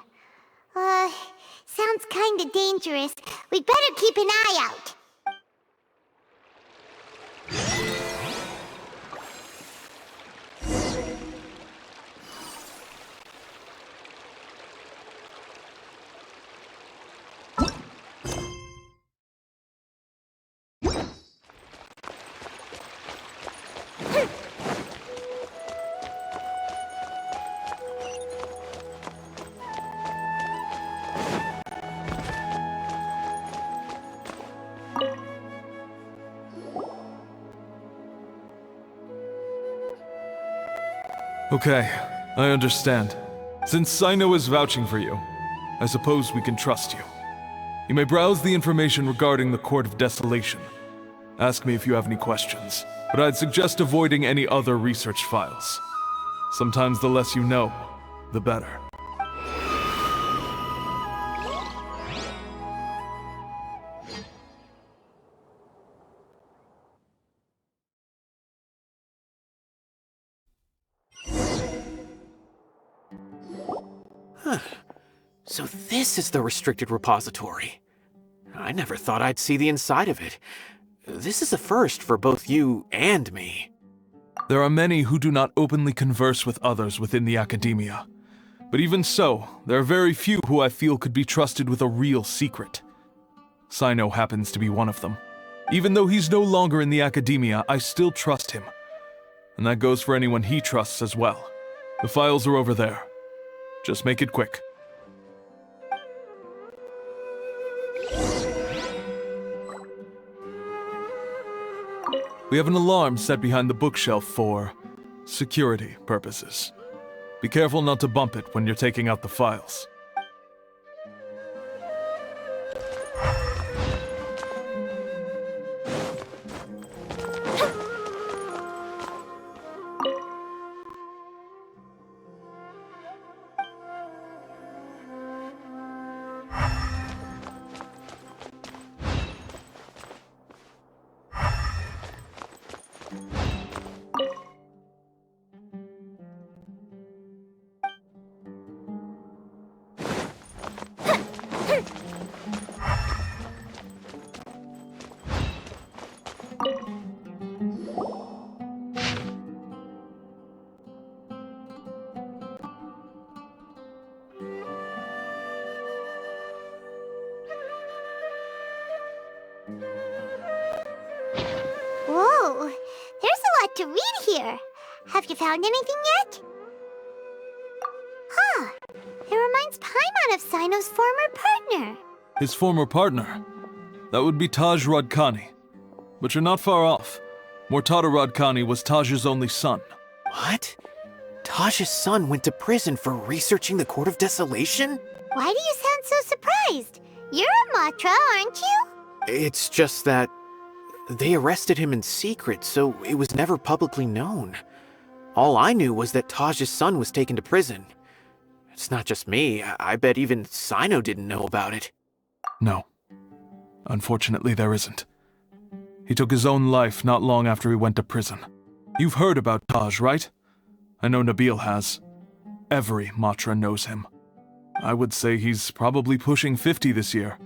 Sounds kinda dangerous. We'd better keep an eye out. Okay, I understand. Since Cyno is vouching for you, I suppose we can trust you. You may browse the information regarding the Court of Desolation. Ask me if you have any questions, but I'd suggest avoiding any other research files. Sometimes the less you know, the better. So this is the restricted repository. I never thought I'd see the inside of it. This is a first for both you and me. There are many who do not openly converse with others within the academia. But even so, there are very few who I feel could be trusted with a real secret. Cyno happens to be one of them. Even though he's no longer in the academia, I still trust him. And that goes for anyone he trusts as well. The files are over there. Just make it quick. We have an alarm set behind the bookshelf for security purposes. Be careful not to bump it when you're taking out the files. Whoa, there's a lot to read here. Have you found anything yet? Huh, it reminds Paimon of Cyno's former partner. His former partner? That would be Taj Radkani. But you're not far off. Mortada Radkani was Taj's only son. What? Taj's son went to prison for researching the Court of Desolation? Why do you sound so surprised? You're a Matra, aren't you? It's just that they arrested him in secret, so it was never publicly known. All I knew was that Taj's son was taken to prison. It's not just me. I bet even Cyno didn't know about it. No. Unfortunately, there isn't. He took his own life not long after he went to prison. You've heard about Taj, right? I know Nabil has. Every Matra knows him. I would say he's probably pushing 50 this year,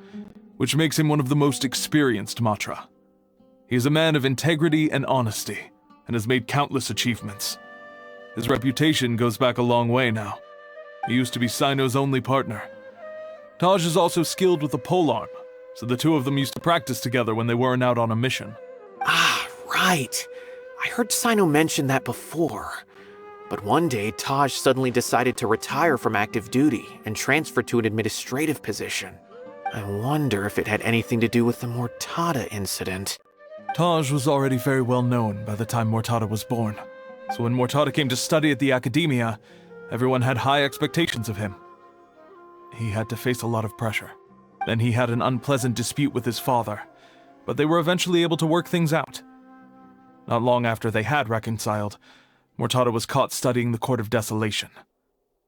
which makes him one of the most experienced Matra. He is a man of integrity and honesty, and has made countless achievements. His reputation goes back a long way now. He used to be Cyno's only partner. Taj is also skilled with the polearm, so the two of them used to practice together when they weren't out on a mission. Ah, right. I heard Cyno mention that before. But one day, Taj suddenly decided to retire from active duty and transfer to an administrative position. I wonder if it had anything to do with the Mortada incident. Taj was already very well known by the time Mortada was born. So when Mortada came to study at the academia, everyone had high expectations of him. He had to face a lot of pressure. Then he had an unpleasant dispute with his father, but they were eventually able to work things out. Not long after they had reconciled, Mortada was caught studying the Court of Desolation,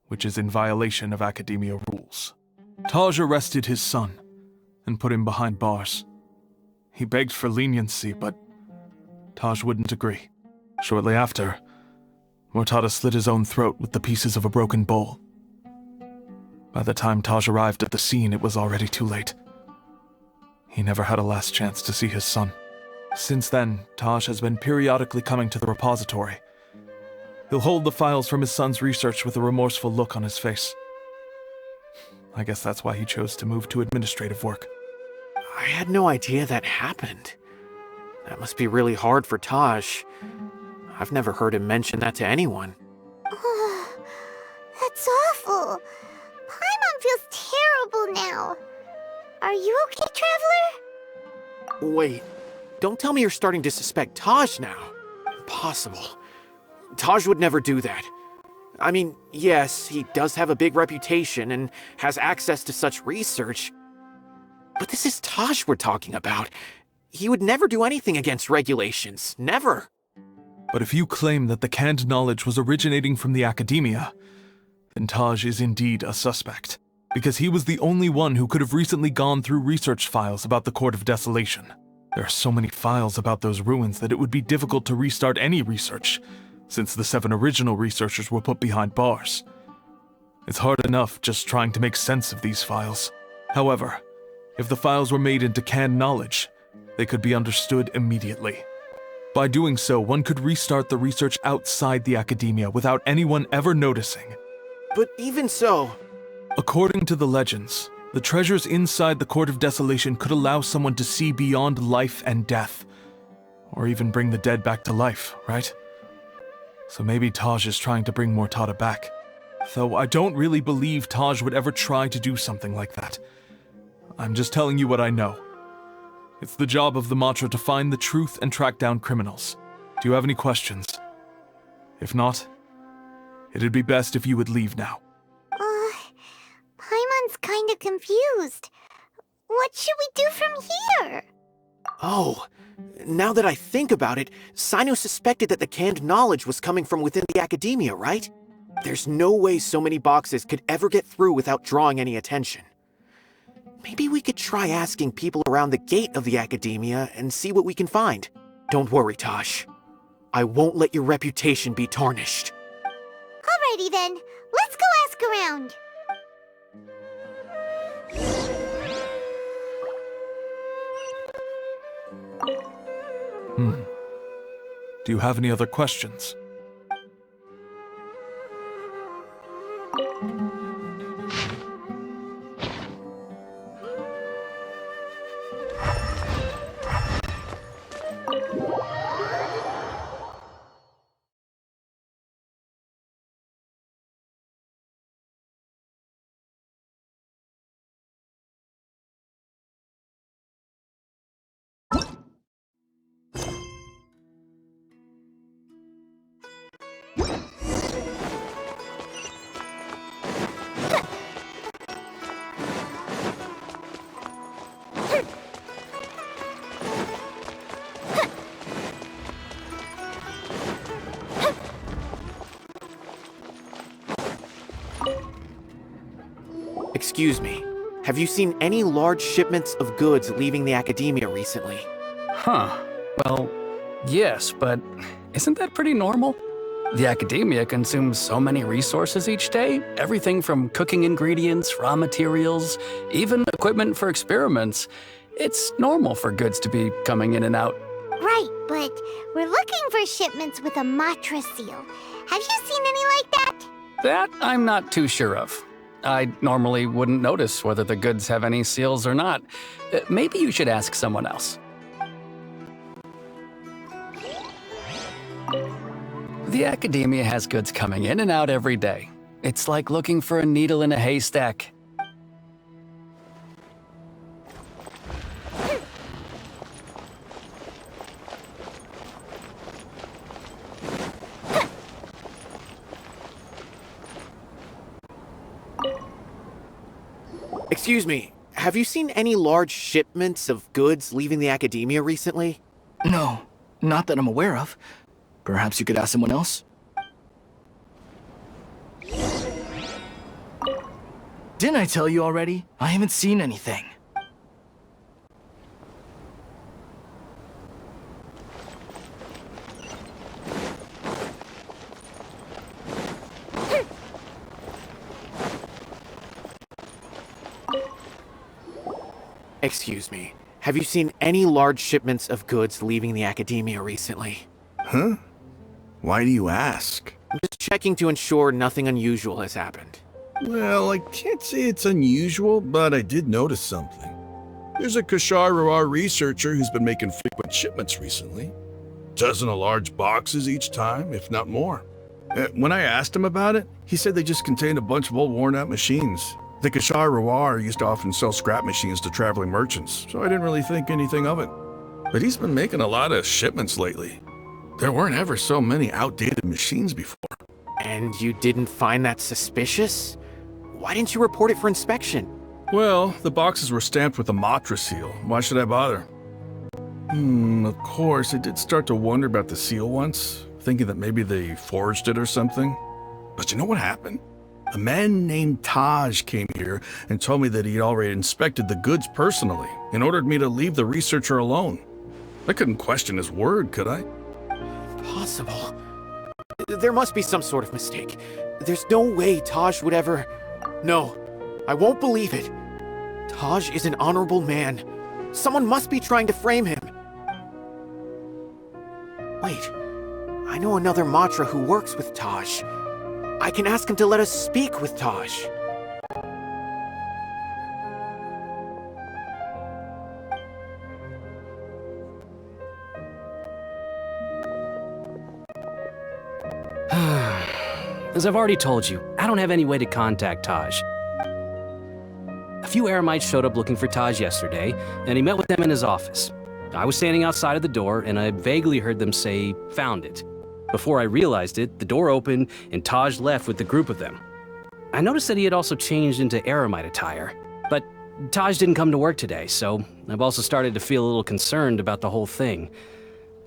which is in violation of academia rules. Taj arrested his son and put him behind bars. He begged for leniency, but Taj wouldn't agree. Shortly after, Mortada slit his own throat with the pieces of a broken bowl. By the time Taj arrived at the scene, it was already too late. He never had a last chance to see his son. Since then, Taj has been periodically coming to the repository. He'll hold the files from his son's research with a remorseful look on his face. I guess that's why he chose to move to administrative work. I had no idea that happened. That must be really hard for Taj. I've never heard him mention that to anyone. That's awful. Paimon feels terrible now. Are you okay, Traveler? Wait, don't tell me you're starting to suspect Taj now. Impossible. Taj would never do that. I mean, yes, he does have a big reputation and has access to such research. But this is Taj we're talking about. He would never do anything against regulations. Never. But if you claim that the canned knowledge was originating from the academia, then Taj is indeed a suspect, because he was the only one who could have recently gone through research files about the Court of Desolation. There are so many files about those ruins that it would be difficult to restart any research, since the 7 original researchers were put behind bars. It's hard enough just trying to make sense of these files. However, if the files were made into canned knowledge, they could be understood immediately. By doing so, one could restart the research outside the academia without anyone ever noticing. But even so... According to the legends, the treasures inside the Court of Desolation could allow someone to see beyond life and death. Or even bring the dead back to life, right? So maybe Taj is trying to bring Mortada back. Though I don't really believe Taj would ever try to do something like that. I'm just telling you what I know. It's the job of the Matra to find the truth and track down criminals. Do you have any questions? If not, it'd be best if you would leave now. Paimon's kinda confused. What should we do from here? Oh, now that I think about it, Cyno suspected that the canned knowledge was coming from within the academia, right? There's no way so many boxes could ever get through without drawing any attention. Maybe we could try asking people around the gate of the academia and see what we can find. Don't worry, Taj. I won't let your reputation be tarnished. Alrighty then, let's go ask around. Do you have any other questions? Excuse me, have you seen any large shipments of goods leaving the academia recently? Huh. Well, yes, but isn't that pretty normal? The academia consumes so many resources each day, everything from cooking ingredients, raw materials, even equipment for experiments. It's normal for goods to be coming in and out. Right, but we're looking for shipments with a Matra seal. Have you seen any like that? That I'm not too sure of. I normally wouldn't notice whether the goods have any seals or not. Maybe you should ask someone else. The academia has goods coming in and out every day. It's like looking for a needle in a haystack. Excuse me, have you seen any large shipments of goods leaving the academia recently? No, not that I'm aware of. Perhaps you could ask someone else? Didn't I tell you already? I haven't seen anything. Excuse me, have you seen any large shipments of goods leaving the academia recently? Huh? Why do you ask? I'm just checking to ensure nothing unusual has happened. Well, I can't say it's unusual, but I did notice something. There's a Kashar researcher who's been making frequent shipments recently. Dozen of large boxes each time, if not more. When I asked him about it, he said they just contained a bunch of old worn-out machines. The Kashar used to often sell scrap machines to traveling merchants, so I didn't really think anything of it. But he's been making a lot of shipments lately. There weren't ever so many outdated machines before. And you didn't find that suspicious? Why didn't you report it for inspection? Well, the boxes were stamped with a Matra seal. Why should I bother? Of course, I did start to wonder about the seal once, thinking that maybe they forged it or something. But you know what happened? A man named Taj came here and told me that he'd already inspected the goods personally and ordered me to leave the researcher alone. I couldn't question his word, could I? Possible. There must be some sort of mistake. There's no way Taj would ever... No, I won't believe it. Taj is an honorable man. Someone must be trying to frame him. Wait, I know another Matra who works with Taj. I can ask him to let us speak with Taj. As I've already told you, I don't have any way to contact Taj. A few Eremites showed up looking for Taj yesterday, and he met with them in his office. I was standing outside of the door, and I vaguely heard them say, "Found it." Before I realized it, the door opened, and Taj left with the group of them. I noticed that he had also changed into Eremite attire, but Taj didn't come to work today, so I've also started to feel a little concerned about the whole thing.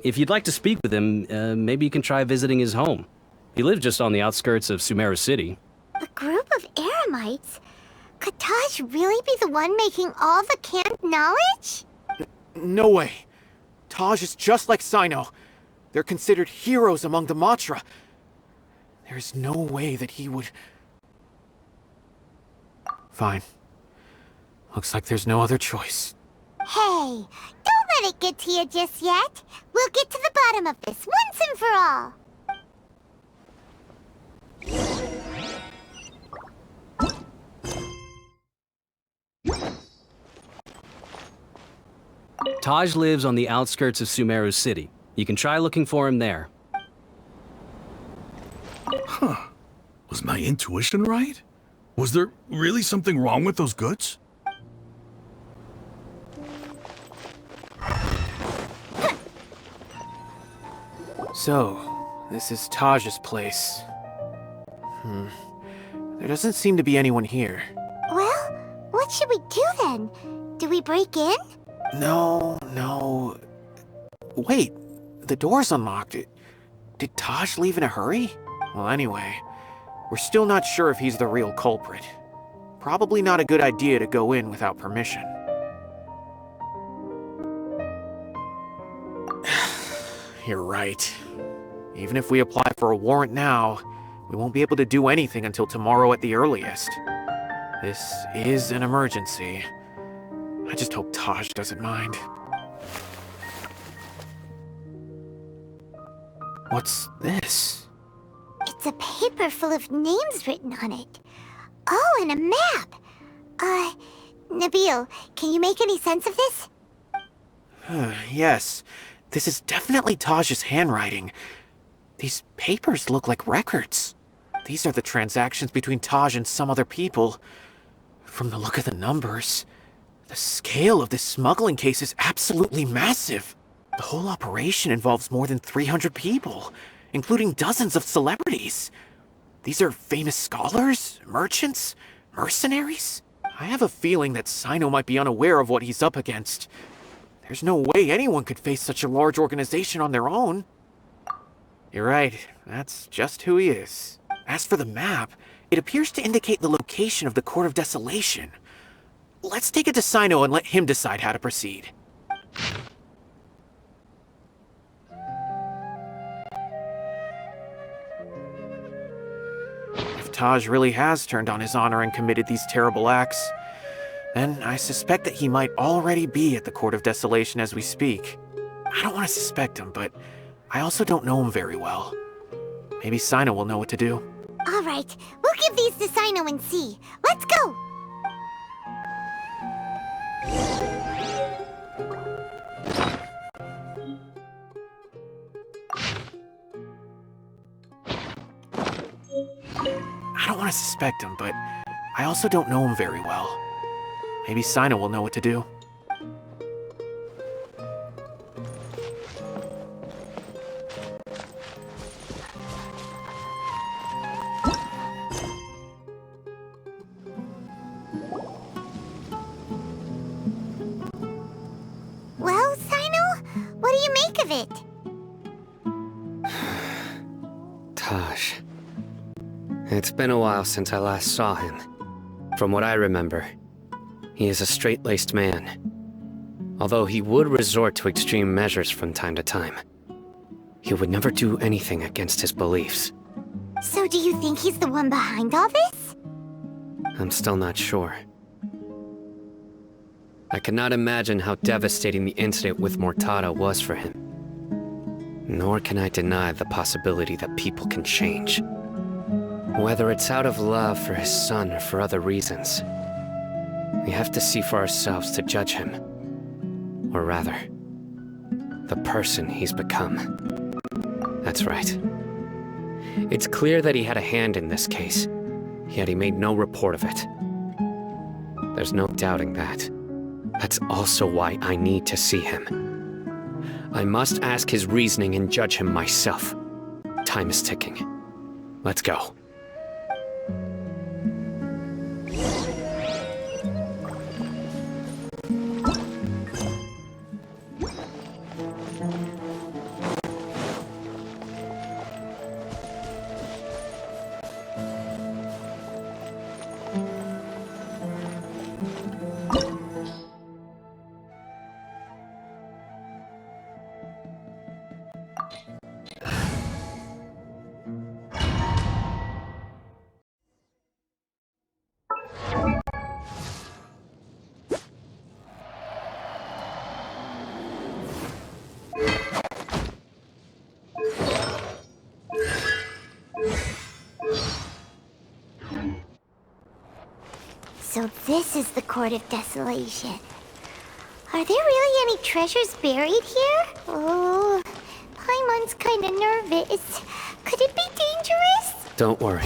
If you'd like to speak with him, maybe you can try visiting his home. He lives just on the outskirts of Sumeru City. A group of Eremites? Could Taj really be the one making all the canned knowledge? No way. Taj is just like Cyno. They're considered heroes among the Matra. There's no way that he would... Fine. Looks like there's no other choice. Hey, don't let it get to you just yet. We'll get to the bottom of this once and for all. Taj lives on the outskirts of Sumeru City. You can try looking for him there. Huh. Was my intuition right? Was there really something wrong with those goods? So, this is Taj's place. There doesn't seem to be anyone here. Well, what should we do then? Do we break in? No. Wait, the door's unlocked. Did Taj leave in a hurry? Well, anyway, we're still not sure if he's the real culprit. Probably not a good idea to go in without permission. You're right. Even if we apply for a warrant now, we won't be able to do anything until tomorrow at the earliest. This is an emergency. I just hope Taj doesn't mind. What's this? It's a paper full of names written on it. Oh, and a map. Nabil, can you make any sense of this? Yes, this is definitely Taj's handwriting. These papers look like records. These are the transactions between Taj and some other people. From the look of the numbers, the scale of this smuggling case is absolutely massive. The whole operation involves more than 300 people, including dozens of celebrities. These are famous scholars, merchants, mercenaries. I have a feeling that Cyno might be unaware of what he's up against. There's no way anyone could face such a large organization on their own. You're right, that's just who he is. As for the map, it appears to indicate the location of the Court of Desolation. Let's take it to Cyno and let him decide how to proceed. If Taj really has turned on his honor and committed these terrible acts, then I suspect that he might already be at the Court of Desolation as we speak. I don't want to suspect him, but I also don't know him very well. Maybe Cyno will know what to do. All right, we'll give these to Cyno and see. Let's go! I don't want to suspect him, but I also don't know him very well. Maybe Cyno will know what to do. Well, Cyno, what do you make of it? Taj. It's been a while since I last saw him. From what I remember, he is a straight-laced man, although he would resort to extreme measures from time to time. He would never do anything against his beliefs. So do you think he's the one behind all this? I'm still not sure. I cannot imagine how devastating the incident with Mortada was for him. Nor can I deny the possibility that people can change. Whether it's out of love for his son or for other reasons, we have to see for ourselves to judge him. Or rather, the person he's become. That's right. It's clear that he had a hand in this case, yet he made no report of it. There's no doubting that. That's also why I need to see him. I must ask his reasoning and judge him myself. Time is ticking. Let's go. So this is the Court of Desolation. Are there really any treasures buried here? Oh, Paimon's kinda nervous. Could it be dangerous? Don't worry.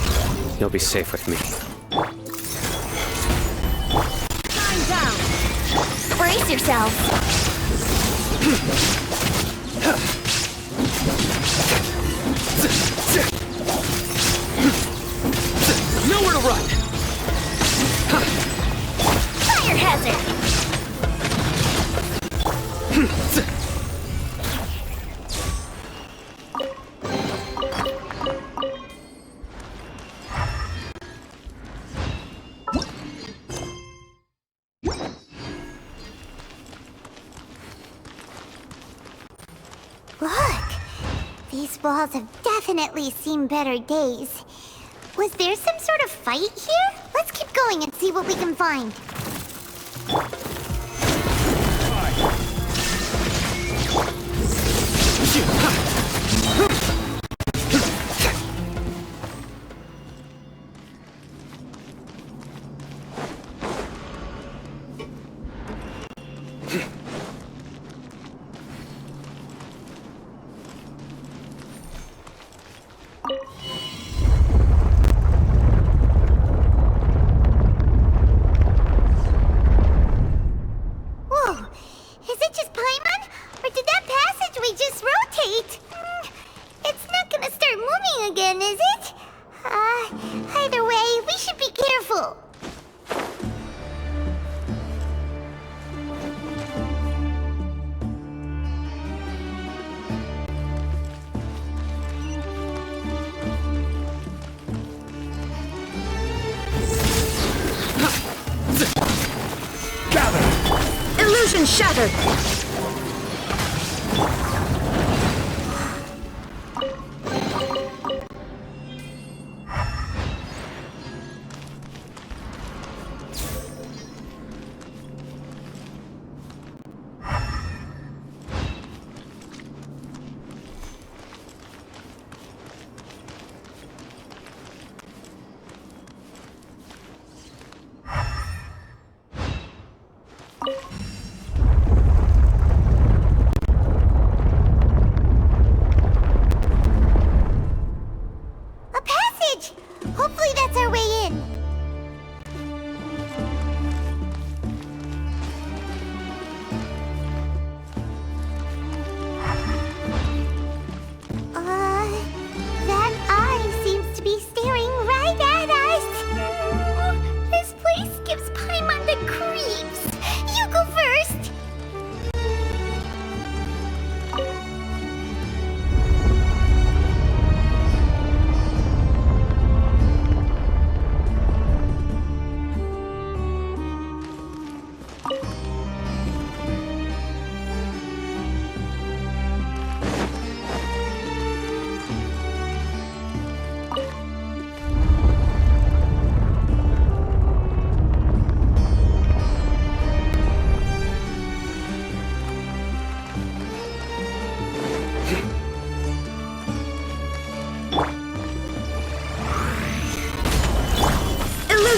You'll be safe with me. Time down! Brace yourself! Nowhere to run! Fire hazard! Look! These walls have definitely seen better days. Was there some sort of fight here? Let's keep going and see what we can find. Whoa! Is it just Paimon? Or did that passageway just rotate? It's not gonna start moving again, is it? Either way, we should be careful. Illusion shattered!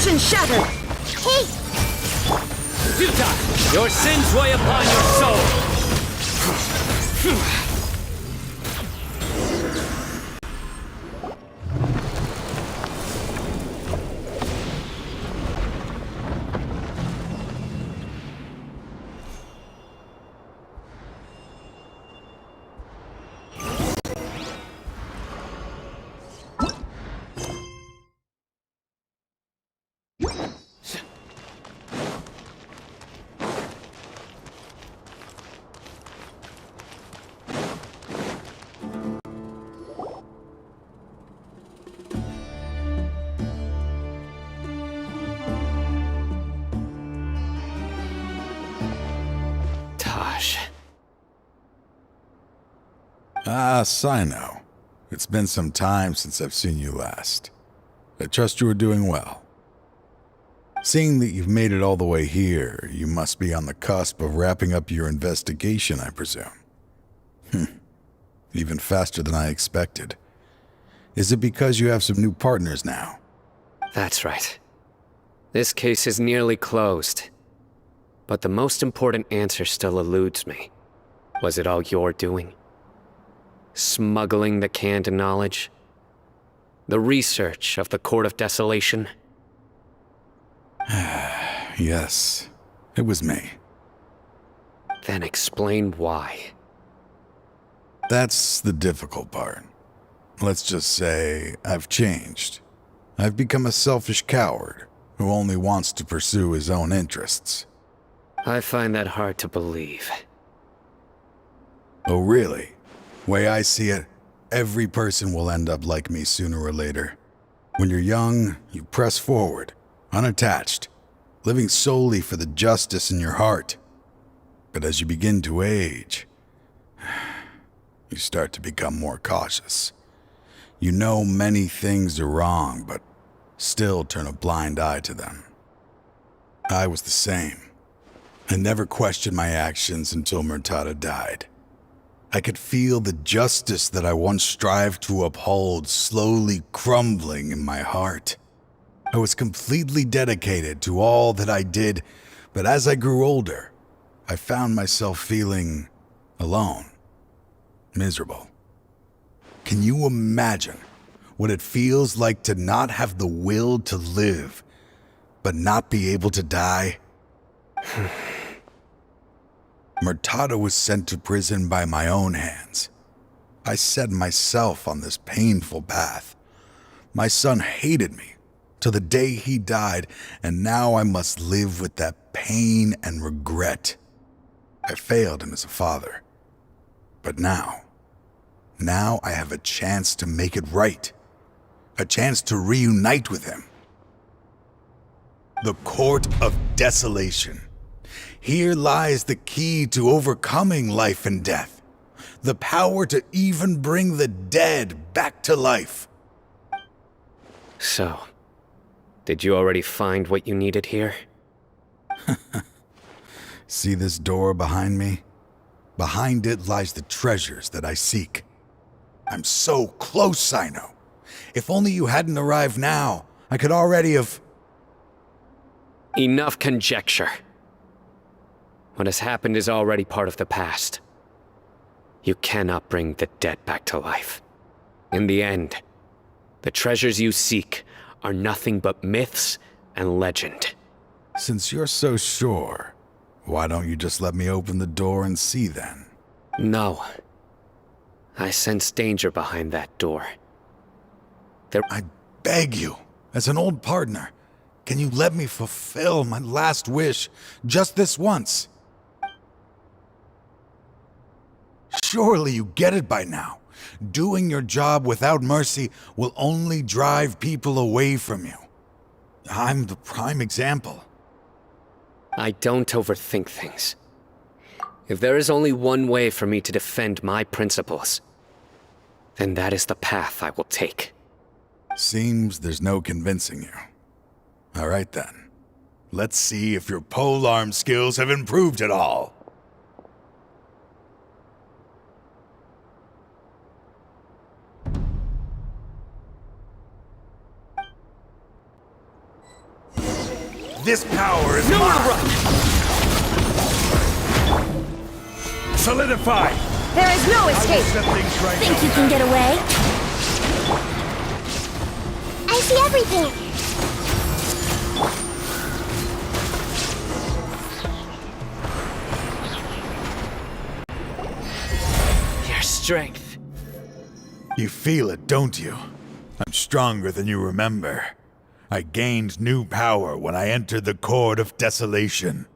Illusion shattered! Hey! Duta, your sins weigh upon your soul! Ah, Cyno. It's been some time since I've seen you last. I trust you are doing well. Seeing that you've made it all the way here, you must be on the cusp of wrapping up your investigation, I presume. Even faster than I expected. Is it because you have some new partners now? That's right. This case is nearly closed. But the most important answer still eludes me. Was it all your doing? Smuggling the canned knowledge? The research of the Court of Desolation? Yes, it was me. Then explain why. That's the difficult part. Let's just say I've changed. I've become a selfish coward who only wants to pursue his own interests. I find that hard to believe. Oh, really? Way I see it, every person will end up like me sooner or later. When you're young, you press forward, unattached, living solely for the justice in your heart. But as you begin to age, you start to become more cautious. You know many things are wrong, but still turn a blind eye to them. I was the same. I never questioned my actions until Murtada died. I could feel the justice that I once strived to uphold slowly crumbling in my heart. I was completely dedicated to all that I did, but as I grew older, I found myself feeling alone, miserable. Can you imagine what it feels like to not have the will to live, but not be able to die? Murtada was sent to prison by my own hands. I set myself on this painful path. My son hated me till the day he died, and now I must live with that pain and regret. I failed him as a father. But now I have a chance to make it right. A chance to reunite with him. The Court of Desolation. Here lies the key to overcoming life and death. The power to even bring the dead back to life. So, did you already find what you needed here? See this door behind me? Behind it lies the treasures that I seek. I'm so close, Cyno. If only you hadn't arrived now, I could already have... Enough conjecture. What has happened is already part of the past. You cannot bring the dead back to life. In the end, the treasures you seek are nothing but myths and legend. Since you're so sure, why don't you just let me open the door and see then? No. I sense danger behind that door. I beg you, as an old partner, can you let me fulfill my last wish just this once? Surely you get it by now. Doing your job without mercy will only drive people away from you. I'm the prime example. I don't overthink things. If there is only one way for me to defend my principles, then that is the path I will take. Seems there's no convincing you. All right then. Let's see if your polearm skills have improved at all. This power is Nowhere to mine! run! Solidify! There is no escape. Set things right Think now. you can get away? I see everything. Your strength. You feel it, don't you? I'm stronger than you remember. I gained new power when I entered the Court of Desolation.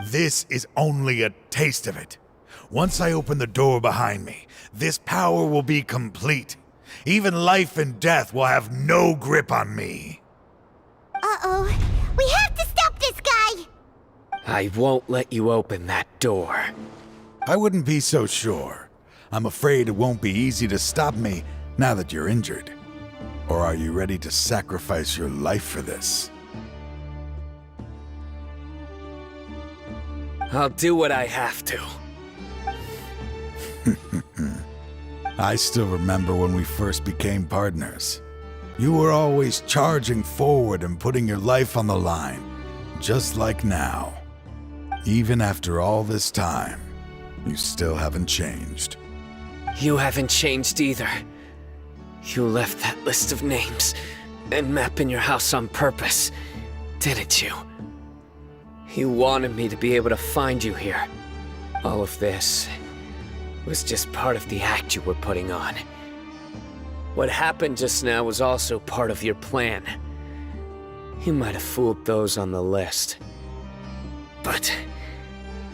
This is only a taste of it. Once I open the door behind me, this power will be complete. Even life and death will have no grip on me. Uh-oh. We have to stop this guy! I won't let you open that door. I wouldn't be so sure. I'm afraid it won't be easy to stop me now that you're injured. Or are you ready to sacrifice your life for this? I'll do what I have to. I still remember when we first became partners. You were always charging forward and putting your life on the line, just like now. Even after all this time, you still haven't changed. You haven't changed either. You left that list of names and map in your house on purpose, didn't you? You wanted me to be able to find you here. All of this was just part of the act you were putting on. What happened just now was also part of your plan. You might have fooled those on the list, but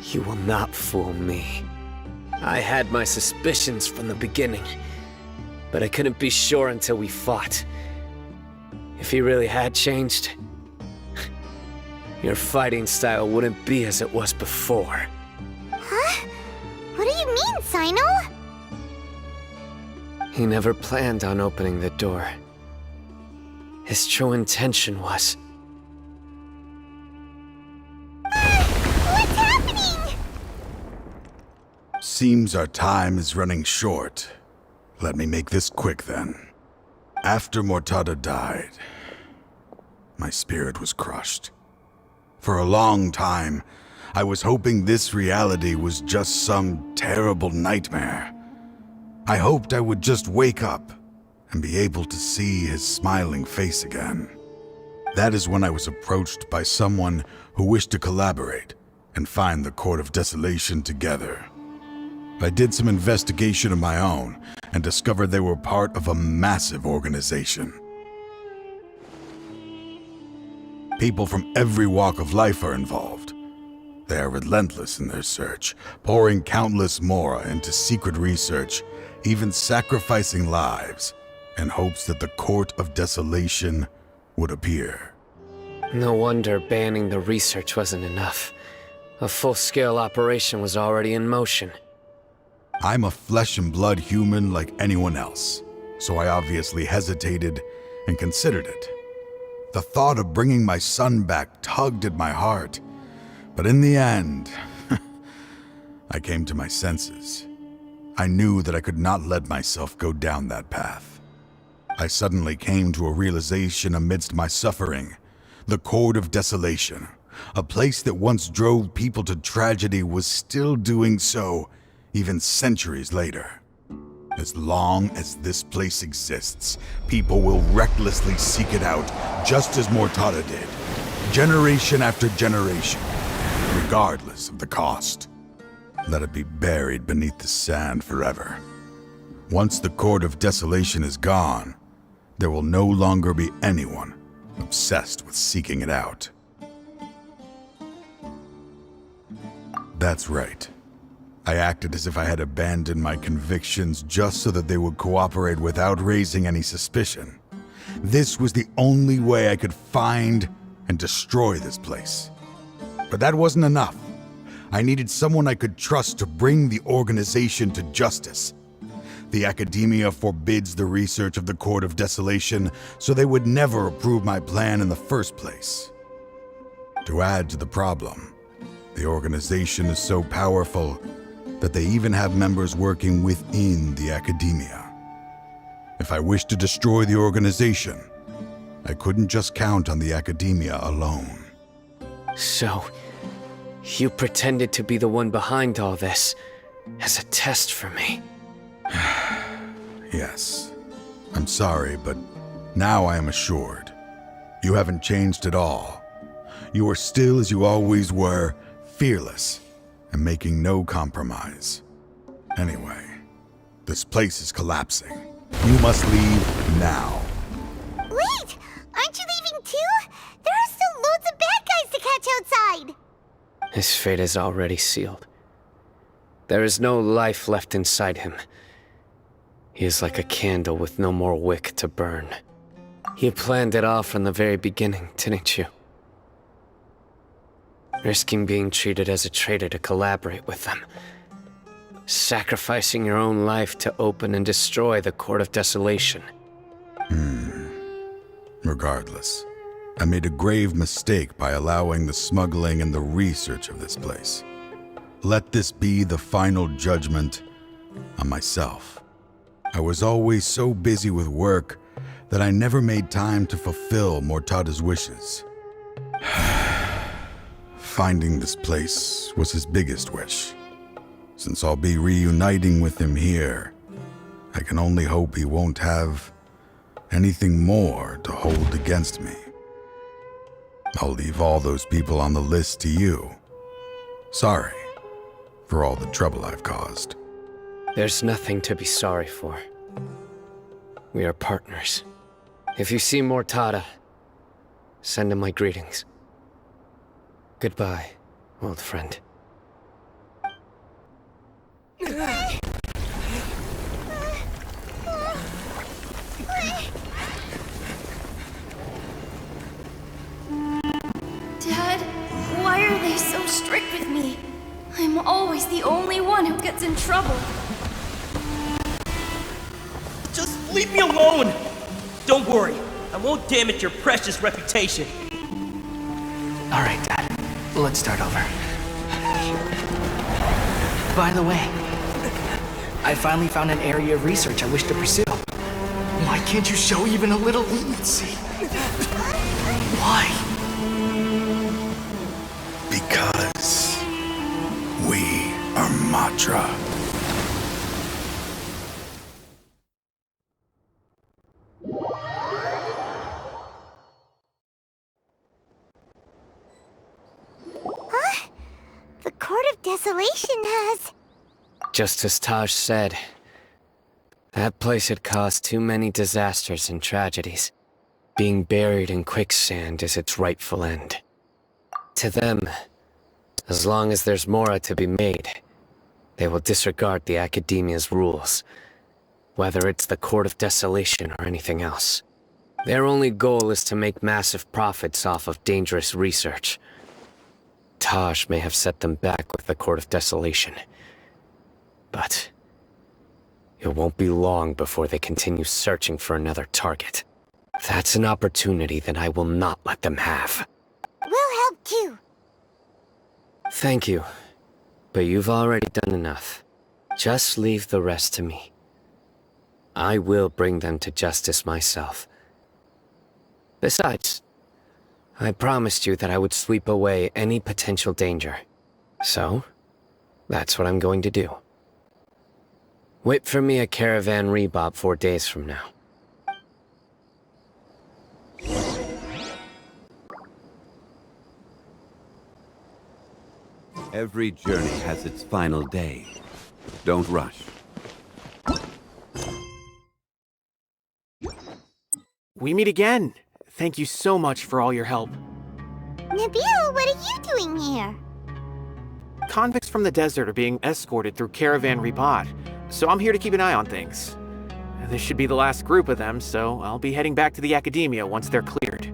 you will not fool me. I had my suspicions from the beginning, but I couldn't be sure until we fought. If he really had changed, your fighting style wouldn't be as it was before. Huh? What do you mean, Cyno? He never planned on opening the door. His true intention was... What's happening? Seems our time is running short. Let me make this quick then. After Mortada died, my spirit was crushed. For a long time, I was hoping this reality was just some terrible nightmare. I hoped I would just wake up and be able to see his smiling face again. That is when I was approached by someone who wished to collaborate and find the Court of Desolation together. I did some investigation of my own and discovered they were part of a massive organization. People from every walk of life are involved. They are relentless in their search, pouring countless mora into secret research, even sacrificing lives, in hopes that the Court of Desolation would appear. No wonder banning the research wasn't enough. A full-scale operation was already in motion. I'm a flesh and blood human like anyone else, so I obviously hesitated and considered it. The thought of bringing my son back tugged at my heart, but in the end, I came to my senses. I knew that I could not let myself go down that path. I suddenly came to a realization amidst my suffering. The Court of Desolation, a place that once drove people to tragedy, was still doing so even centuries later. As long as this place exists, people will recklessly seek it out, just as Mortada did, generation after generation, regardless of the cost. Let it be buried beneath the sand forever. Once the Court of Desolation is gone, there will no longer be anyone obsessed with seeking it out. That's right. I acted as if I had abandoned my convictions just so that they would cooperate without raising any suspicion. This was the only way I could find and destroy this place. But that wasn't enough. I needed someone I could trust to bring the organization to justice. The academia forbids the research of the Court of Desolation, so they would never approve my plan in the first place. To add to the problem, the organization is so powerful that they even have members working within the academia. If I wished to destroy the organization, I couldn't just count on the academia alone. So, you pretended to be the one behind all this as a test for me. Yes. I'm sorry, but now I am assured. You haven't changed at all. You are still as you always were, fearless, and making no compromise. Anyway, this place is collapsing. You must leave now. Wait! Aren't you leaving too? There are still loads of bad guys to catch outside! His fate is already sealed. There is no life left inside him. He is like a candle with no more wick to burn. You planned it all from the very beginning, didn't you? Risking being treated as a traitor to collaborate with them. Sacrificing your own life to open and destroy the Court of Desolation. Regardless, I made a grave mistake by allowing the smuggling and the research of this place. Let this be the final judgment on myself. I was always so busy with work that I never made time to fulfill Mortada's wishes. Finding this place was his biggest wish. Since I'll be reuniting with him here, I can only hope he won't have anything more to hold against me. I'll leave all those people on the list to you. Sorry for all the trouble I've caused. There's nothing to be sorry for. We are partners. If you see Mortada, send him my greetings. Goodbye, old friend. Dad, why are they so strict with me? I'm always the only one who gets in trouble. Just leave me alone! Don't worry, I won't damage your precious reputation. Alright, Dad. Let's start over. By the way, I finally found an area of research I wish to pursue. Why can't you show even a little leniency? Why? Because we are Matra. The Court of Desolation has... Just as Taj said, that place had caused too many disasters and tragedies. Being buried in quicksand is its rightful end. To them, as long as there's more to be made, they will disregard the Academia's rules, whether it's the Court of Desolation or anything else. Their only goal is to make massive profits off of dangerous research. Taj may have set them back with the Court of Desolation, but it won't be long before they continue searching for another target. That's an opportunity that I will not let them have. We'll help too. Thank you, but you've already done enough. Just leave the rest to me. I will bring them to justice myself. Besides, I promised you that I would sweep away any potential danger. So, that's what I'm going to do. Wait for me at Caravan Rebob 4 days from now. Every journey has its final day. Don't rush. We meet again. Thank you so much for all your help. Nabil, what are you doing here? Convicts from the desert are being escorted through Caravan Ribat, so I'm here to keep an eye on things. This should be the last group of them, so I'll be heading back to the Academia once they're cleared.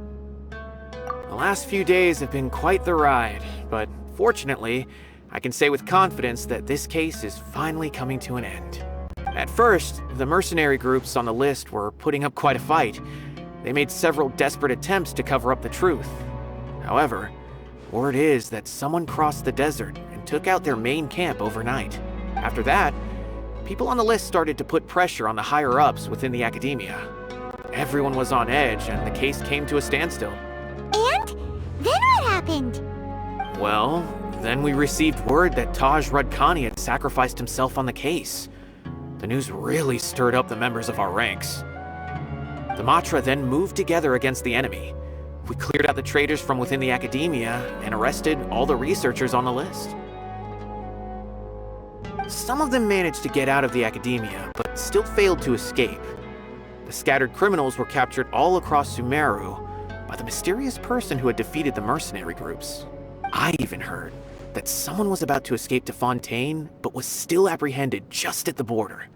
The last few days have been quite the ride, but fortunately, I can say with confidence that this case is finally coming to an end. At first, the mercenary groups on the list were putting up quite a fight. They made several desperate attempts to cover up the truth. However, word is that someone crossed the desert and took out their main camp overnight. After that, people on the list started to put pressure on the higher-ups within the Academia. Everyone was on edge, and the case came to a standstill. And? Then what happened? Well, then we received word that Taj Radkani had sacrificed himself on the case. The news really stirred up the members of our ranks. The Matra then moved together against the enemy. We cleared out the traitors from within the academia and arrested all the researchers on the list. Some of them managed to get out of the academia, but still failed to escape. The scattered criminals were captured all across Sumeru by the mysterious person who had defeated the mercenary groups. I even heard that someone was about to escape to Fontaine, but was still apprehended just at the border.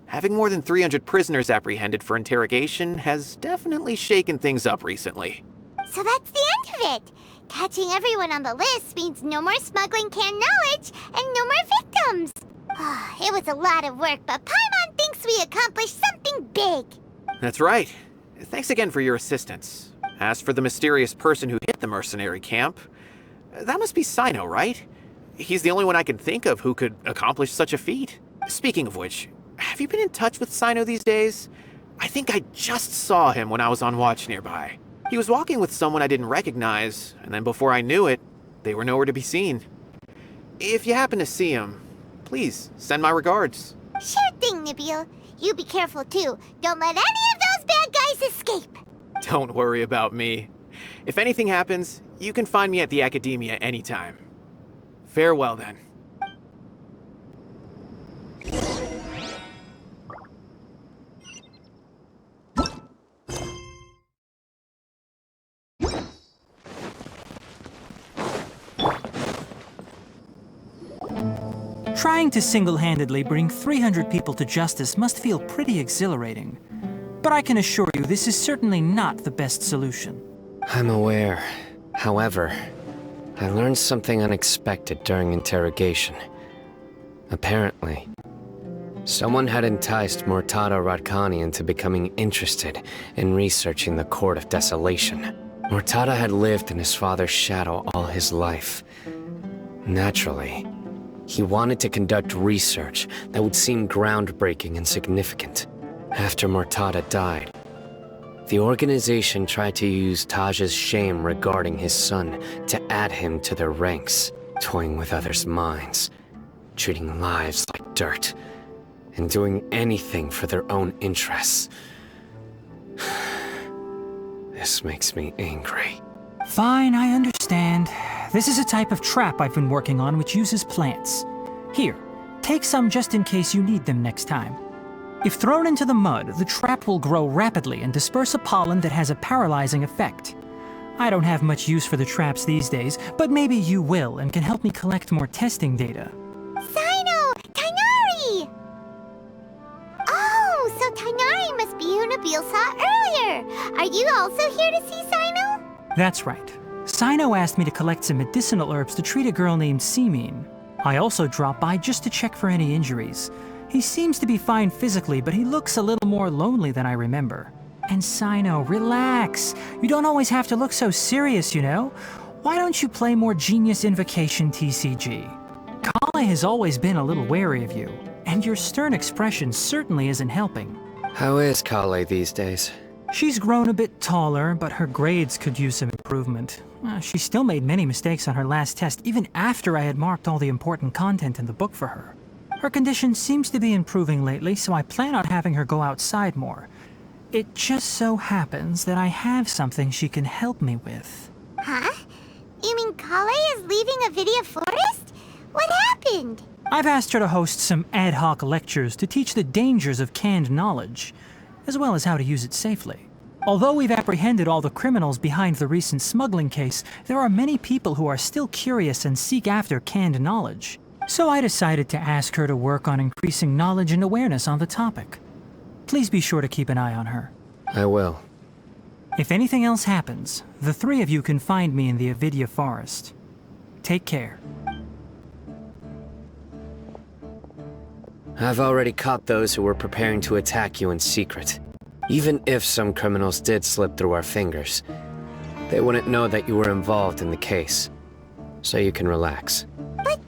Having more than 300 prisoners apprehended for interrogation has definitely shaken things up recently. So that's the end of it. Catching everyone on the list means no more smuggling canned knowledge and no more victims. It was a lot of work, but Paimon thinks we accomplished something big. That's right. Thanks again for your assistance. As for the mysterious person who hit the mercenary camp, that must be Cyno, right? He's the only one I can think of who could accomplish such a feat. Speaking of which, have you been in touch with Cyno these days? I think I just saw him when I was on watch nearby. He was walking with someone I didn't recognize, and then before I knew it, they were nowhere to be seen. If you happen to see him, please send my regards. Sure thing, Nabil. You be careful too. Don't let any of those bad guys escape. Don't worry about me. If anything happens, you can find me at the Academia anytime. Farewell then. Trying to single-handedly bring 300 people to justice must feel pretty exhilarating. But I can assure you this is certainly not the best solution. I'm aware. However, I learned something unexpected during interrogation. Apparently, someone had enticed Murtada Radkani into becoming interested in researching the Court of Desolation. Murtada had lived in his father's shadow all his life. Naturally, he wanted to conduct research that would seem groundbreaking and significant. After Murtada died, the organization tried to use Taj's shame regarding his son to add him to their ranks, toying with others' minds, treating lives like dirt, and doing anything for their own interests. This makes me angry. Fine, I understand. This is a type of trap I've been working on which uses plants. Here, take some just in case you need them next time. If thrown into the mud, the trap will grow rapidly and disperse a pollen that has a paralyzing effect. I don't have much use for the traps these days, but maybe you will and can help me collect more testing data. Cyno! Tighnari! Oh, so Tighnari must be who Nabil saw earlier. Are you also here to see Cyno? That's right. Cyno asked me to collect some medicinal herbs to treat a girl named Simin. I also dropped by just to check for any injuries. He seems to be fine physically, but he looks a little more lonely than I remember. And Cyno, relax. You don't always have to look so serious, you know? Why don't you play more Genius Invocation TCG? Kale has always been a little wary of you, and your stern expression certainly isn't helping. How is Kale these days? She's grown a bit taller, but her grades could use some improvement. She still made many mistakes on her last test, even after I had marked all the important content in the book for her. Her condition seems to be improving lately, so I plan on having her go outside more. It just so happens that I have something she can help me with. Huh? You mean Kale is leaving Avidia Forest? What happened? I've asked her to host some ad hoc lectures to teach the dangers of canned knowledge, as well as how to use it safely. Although we've apprehended all the criminals behind the recent smuggling case, there are many people who are still curious and seek after canned knowledge. So I decided to ask her to work on increasing knowledge and awareness on the topic. Please be sure to keep an eye on her. I will. If anything else happens, the three of you can find me in the Avidia Forest. Take care. I've already caught those who were preparing to attack you in secret. Even if some criminals did slip through our fingers, they wouldn't know that you were involved in the case. So you can relax. But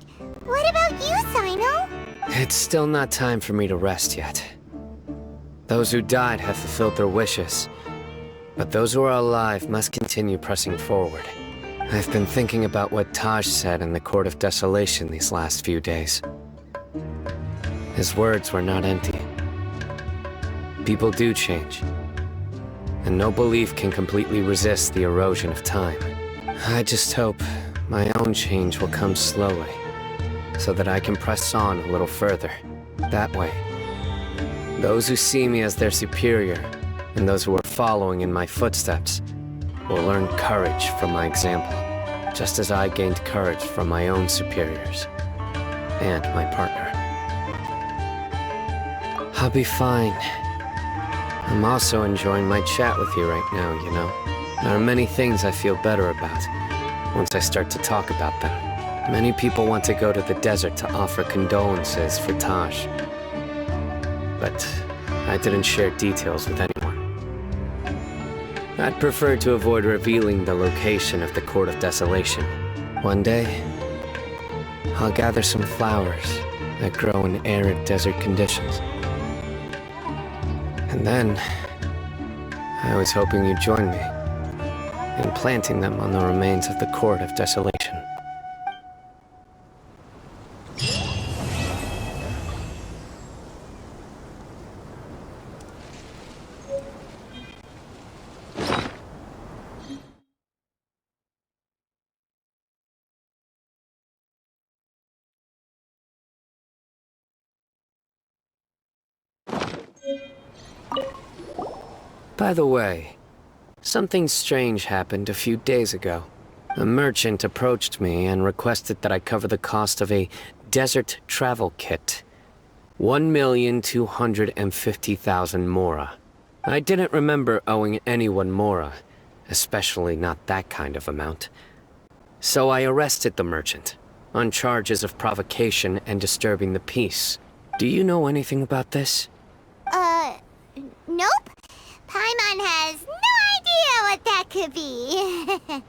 what about you, Cyno? It's still not time for me to rest yet. Those who died have fulfilled their wishes, but those who are alive must continue pressing forward. I've been thinking about what Taj said in the Court of Desolation these last few days. His words were not empty. People do change, and no belief can completely resist the erosion of time. I just hope my own change will come slowly, so that I can press on a little further. That way, those who see me as their superior, and those who are following in my footsteps, will learn courage from my example, just as I gained courage from my own superiors, and my partner. I'll be fine. I'm also enjoying my chat with you right now, you know. There are many things I feel better about once I start to talk about them. Many people want to go to the desert to offer condolences for Taj, but I didn't share details with anyone. I'd prefer to avoid revealing the location of the Court of Desolation. One day, I'll gather some flowers that grow in arid desert conditions. And then, I was hoping you'd join me in planting them on the remains of the Court of Desolation. By the way, something strange happened a few days ago. A merchant approached me and requested that I cover the cost of a desert travel kit. 1,250,000 mora. I didn't remember owing anyone mora, especially not that kind of amount. So I arrested the merchant, on charges of provocation and disturbing the peace. Do you know anything about this? Nope. Paimon has no idea what that could be.